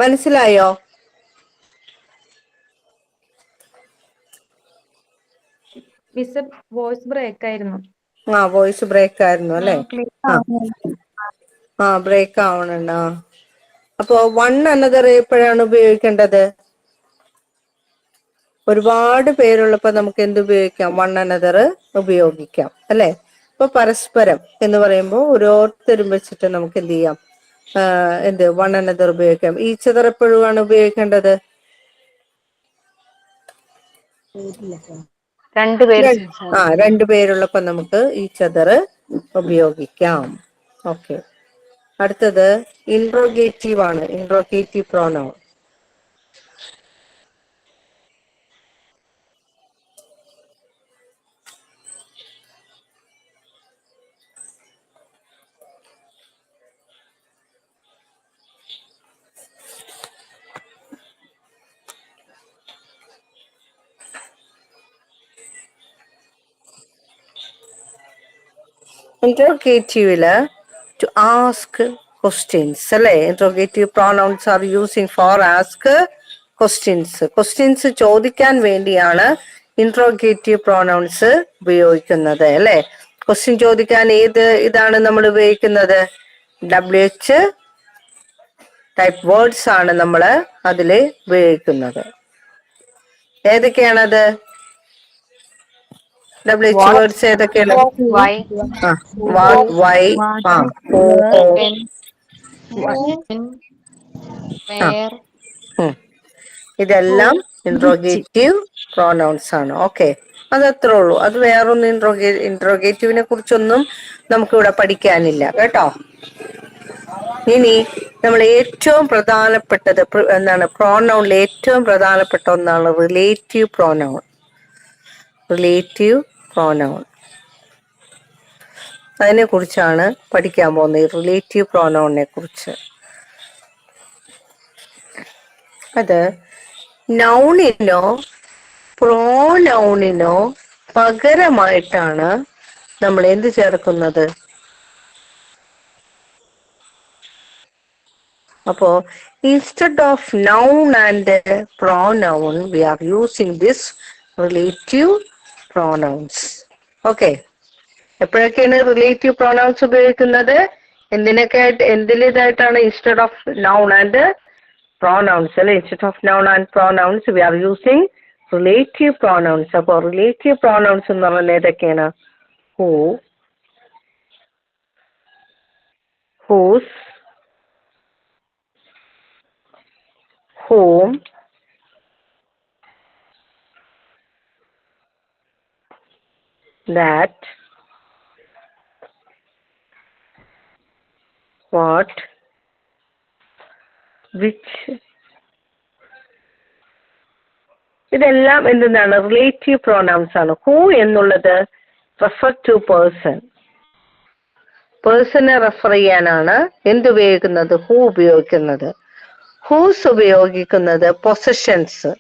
മനസ്സിലായോ? മിസ് വോയിസ് ബ്രേക്ക് ആയിരുന്നു. വോയിസ് ബ്രേക്ക് ആയിരുന്നു അല്ലേ? ബ്രേക്ക് ആവണുണ്ട്. അപ്പോ വൺ അനദർ എപ്പോഴാണ് ഉപയോഗിക്കേണ്ടത്? ഒരുപാട് പേരുള്ളപ്പോ നമുക്ക് എന്ത് ഉപയോഗിക്കാം? വൺ അനദർ ഉപയോഗിക്കാം അല്ലെ. ഇപ്പൊ പരസ്പരം എന്ന് പറയുമ്പോൾ ഓരോരുത്തരും വെച്ചിട്ട് നമുക്ക് എന്ത് ചെയ്യാം? എന്ത് വൺ അനദർ ഉപയോഗിക്കാം. ഈച്ച് അതർ എപ്പോഴുമാണ് ഉപയോഗിക്കേണ്ടത്? രണ്ടുപേര് രണ്ടുപേരുള്ളപ്പോ നമുക്ക് ഈച്ച് അതർ ഉപയോഗിക്കാം. ഓക്കെ, അടുത്തത് ഇൻട്രോഗേറ്റീവ് ആണ്. Interrogative pronoun. ഇൻട്രോഗേറ്റീവില് to ask questions അല്ലെ. Interrogative pronouns are using for ask questions. Questions ചോദിക്കാൻ വേണ്ടിയാണ് ഇൻട്രോഗേറ്റീവ് പ്രോനൗൺസ് ഉപയോഗിക്കുന്നത് അല്ലെ. ക്വസ്റ്റ്യൻ ചോദിക്കാൻ ഇതാണ് നമ്മൾ ഉപയോഗിക്കുന്നത്? WH ടൈപ്പ് വേർഡ്സ് ആണ് നമ്മൾ അതില് ഉപയോഗിക്കുന്നത്. ഏതൊക്കെയാണത്? WH വേർഡ്സ് ഏതൊക്കെയാണ്? why, what, why, when, where. ഇതെല്ലാം ഇൻട്രോഗേറ്റീവ് പ്രോനൗൺസ് ആണ്. ഓക്കെ, അതത്രേ ഉള്ളൂ. അത് വേറൊന്നും ഇൻട്രോഗേറ്റീവിനെ കുറിച്ചൊന്നും നമുക്കിവിടെ പഠിക്കാനില്ല കേട്ടോ. ഇനി നമ്മൾ ഏറ്റവും പ്രധാനപ്പെട്ടത് എന്താണ്? പ്രോനൗണിൽ ഏറ്റവും പ്രധാനപ്പെട്ട ഒന്നാണ് റിലേറ്റീവ് പ്രോനൗൺ. റിലേറ്റീവ് പ്രോനൗൺ, അതിനെ കുറിച്ചാണ് പഠിക്കാൻ പോകുന്നത്. റിലേറ്റീവ് പ്രോനൗണിനെ കുറിച്ച്. അത് നൗണിനോ പ്രോനൗണിനോ പകരമായിട്ടാണ് നമ്മൾ എന്ത് ചേർക്കുന്നത്? അപ്പോ instead of noun and pronoun we are using this relative pronouns. Okay, എപ്പോഴൊക്കെയാണ് റിലേറ്റീവ് പ്രോനൗൺസ് ഉപയോഗിക്കുന്നത്? എന്തിലേതായിട്ടാണ്? Instead of noun and pronouns അല്ലെ. Instead of noun and pronouns we are using relative pronouns. അപ്പോൾ റിലേറ്റീവ് പ്രോനൗൺസ് എന്ന് പറയുന്നത് ഏതൊക്കെയാണ്? Who, whose, whom, that, what, which. ഇതെല്ലാം എന്താണ്? റിലേറ്റീവ് പ്രോനൗൺസ് ആണ്. ഹൂ എന്നുള്ളത് റെഫർ ടു പേഴ്സൺ. പേഴ്സണെ റെഫർ ചെയ്യാനാണ് എന്തുപയോഗിക്കുന്നത്? ഹൂ ഉപയോഗിക്കുന്നത്. ഹൂസ് ഉപയോഗിക്കുന്നത് പൊസഷൻസ്,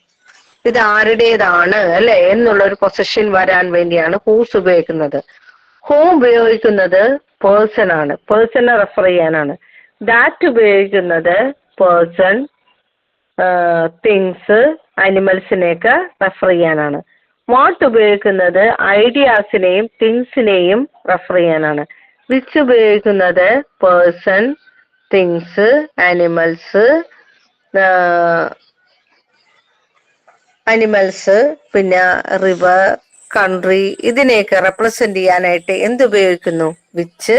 ഇത് ആരുടേതാണ് അല്ലെ എന്നുള്ള ഒരു പൊസഷൻ വരാൻ വേണ്ടിയാണ് ഹൂസ് ഉപയോഗിക്കുന്നത്. ഹൂം ഉപയോഗിക്കുന്നത് പേഴ്സൺ ആണ്, പേഴ്സണെ റെഫർ ചെയ്യാനാണ്. ദാറ്റ് ഉപയോഗിക്കുന്നത് പേഴ്സൺ, തിങ്സ്, അനിമൽസിനെയൊക്കെ റെഫർ ചെയ്യാനാണ്. വാട്ട് ഉപയോഗിക്കുന്നത് ഐഡിയാസിനെയും തിങ്സിനെയും റെഫർ ചെയ്യാനാണ്. വിച്ച് ഉപയോഗിക്കുന്നത് പേഴ്സൺ, തിങ്സ്, അനിമൽസ്, പിന്നെ റിവർ, കൺട്രി, ഇതിനെയൊക്കെ റെപ്രസെന്റ് ചെയ്യാനായിട്ട് എന്തുപയോഗിക്കുന്നു? വിച്ച്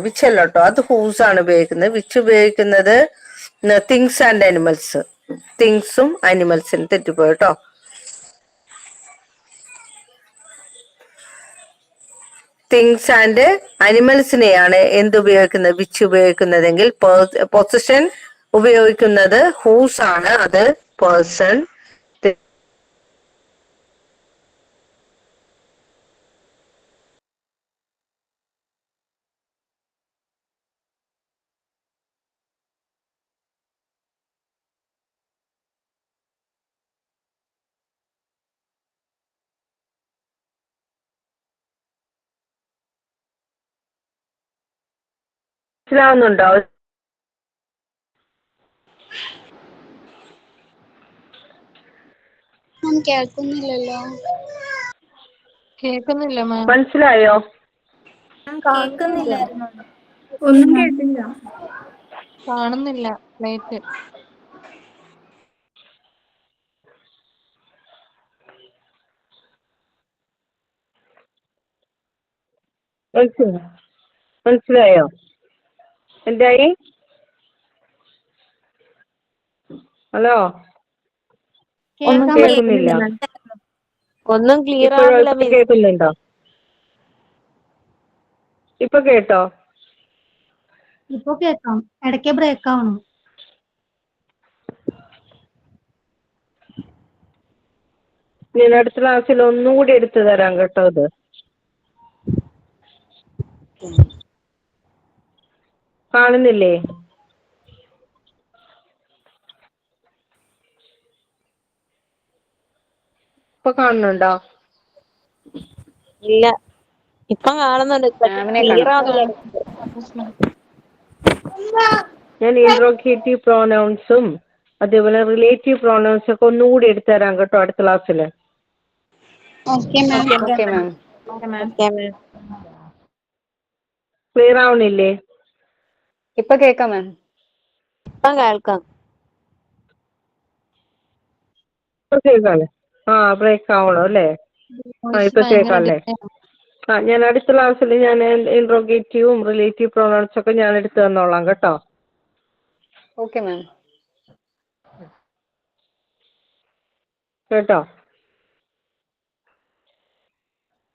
വിച്ചല്ലോട്ടോ, അത് ഹൂസ് ആണ് ഉപയോഗിക്കുന്നത്. വിച്ച് ഉപയോഗിക്കുന്നത് തിങ്സ് ആൻഡ് അനിമൽസ്. തിങ്സും അനിമൽസിനും തെറ്റിപ്പോയിട്ടോ. തിങ്സ് ആൻഡ് അനിമൽസിനെയാണ് എന്തുപയോഗിക്കുന്നത്? വിച്ച് ഉപയോഗിക്കുന്നതെങ്കിൽ പൊസിഷൻ ഉപയോഗിക്കുന്നത് ഹൂസ് ആണ്, അത് പേഴ്സൺ. മനസ്സിലാവുന്നുണ്ടോ? കേൾക്കുന്നില്ലല്ലോ. കേൾക്കുന്നില്ല മാം. മനസ്സിലായോ? കേൾക്കുന്നില്ലായിരുന്നു. ഒന്നും കേട്ടില്ല. കാണുന്നില്ല പ്ലേറ്റ്. മനസ്സിലായോ? മനസ്സിലായോ? എന്തായി? ഹലോ, ഒന്നും കേൾക്കാൻ കേൾക്കുന്നില്ല. ഒന്നും ക്ലിയർ ഇപ്പോഴോ? ആവുന്നില്ല ഇപ്പൊ മിസ്. കേൾക്കുന്നുണ്ടോ? ഇപ്പൊ കേട്ടോ? ഇപ്പൊ കേൾക്കാം. ഇടയ്ക്ക് ബ്രേക്ക് ആവണം. ഞാൻ അടുത്ത ക്ലാസ്സിൽ ഒന്നും കൂടി എടുത്തു തരാം കേട്ടോ. ഇത് കാണുന്നില്ലേ? ഇപ്പൊ കാണുന്നുണ്ടോ? ഇല്ല, ഇപ്പം കാണുന്നുണ്ട്. മാമിനെ ക്ലിയർ കാണാം. ആവുന്നില്ല. ഞാൻ ഇൻട്രോഗേറ്റീവ് പ്രോനൗൺസും അതേപോലെ റിലേറ്റീവ് പ്രോനൗൺസ് ഒക്കെ ഒന്നുകൂടി എടുത്തു തരാം കേട്ടോ അടുത്ത ക്ലാസ്സിൽ. Okay ma'am. Okay ma'am. Okay ma'am. Okay ma'am. Clear ആവണില്ലേ? ഇപ്പൊ കേക്കാം മാം. ഇപ്പം കേൾക്കാം. ഇപ്പൊ കേൾക്കാല്ലേ? ബ്രേക്ക് ആവണോ അല്ലേ? ഇപ്പൊ കേൾക്കാല്ലേ? ഞാൻ അടുത്ത ക്ലാസ്സിൽ ഞാൻ ഇൻട്രോഗേറ്റീവും റിലേറ്റീവ് പ്രോനൗൺസ് ഒക്കെ ഞാൻ എടുത്തു തന്നോളാം കേട്ടോ. Okay ma'am. കേട്ടോ?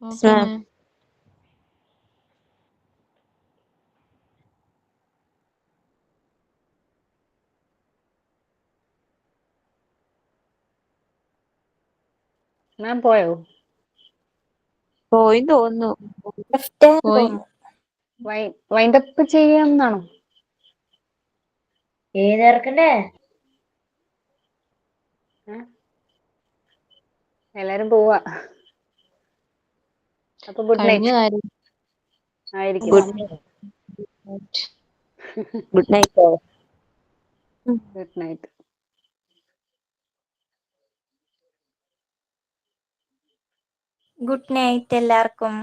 Okay ma'am. മാം. മാം പോയോ? പോയി തോന്നുന്നു. പോയി. വൈൻഡപ്പ് ചെയ്യാന്നാണോ? എല്ലാരും പോവാ. അപ്പൊ ഗുഡ് കഴിഞ്ഞ നൈറ്റ് കാര്യം. ആയിരിക്കും. Good good night. Good night. Good night എല്ലാവർക്കും.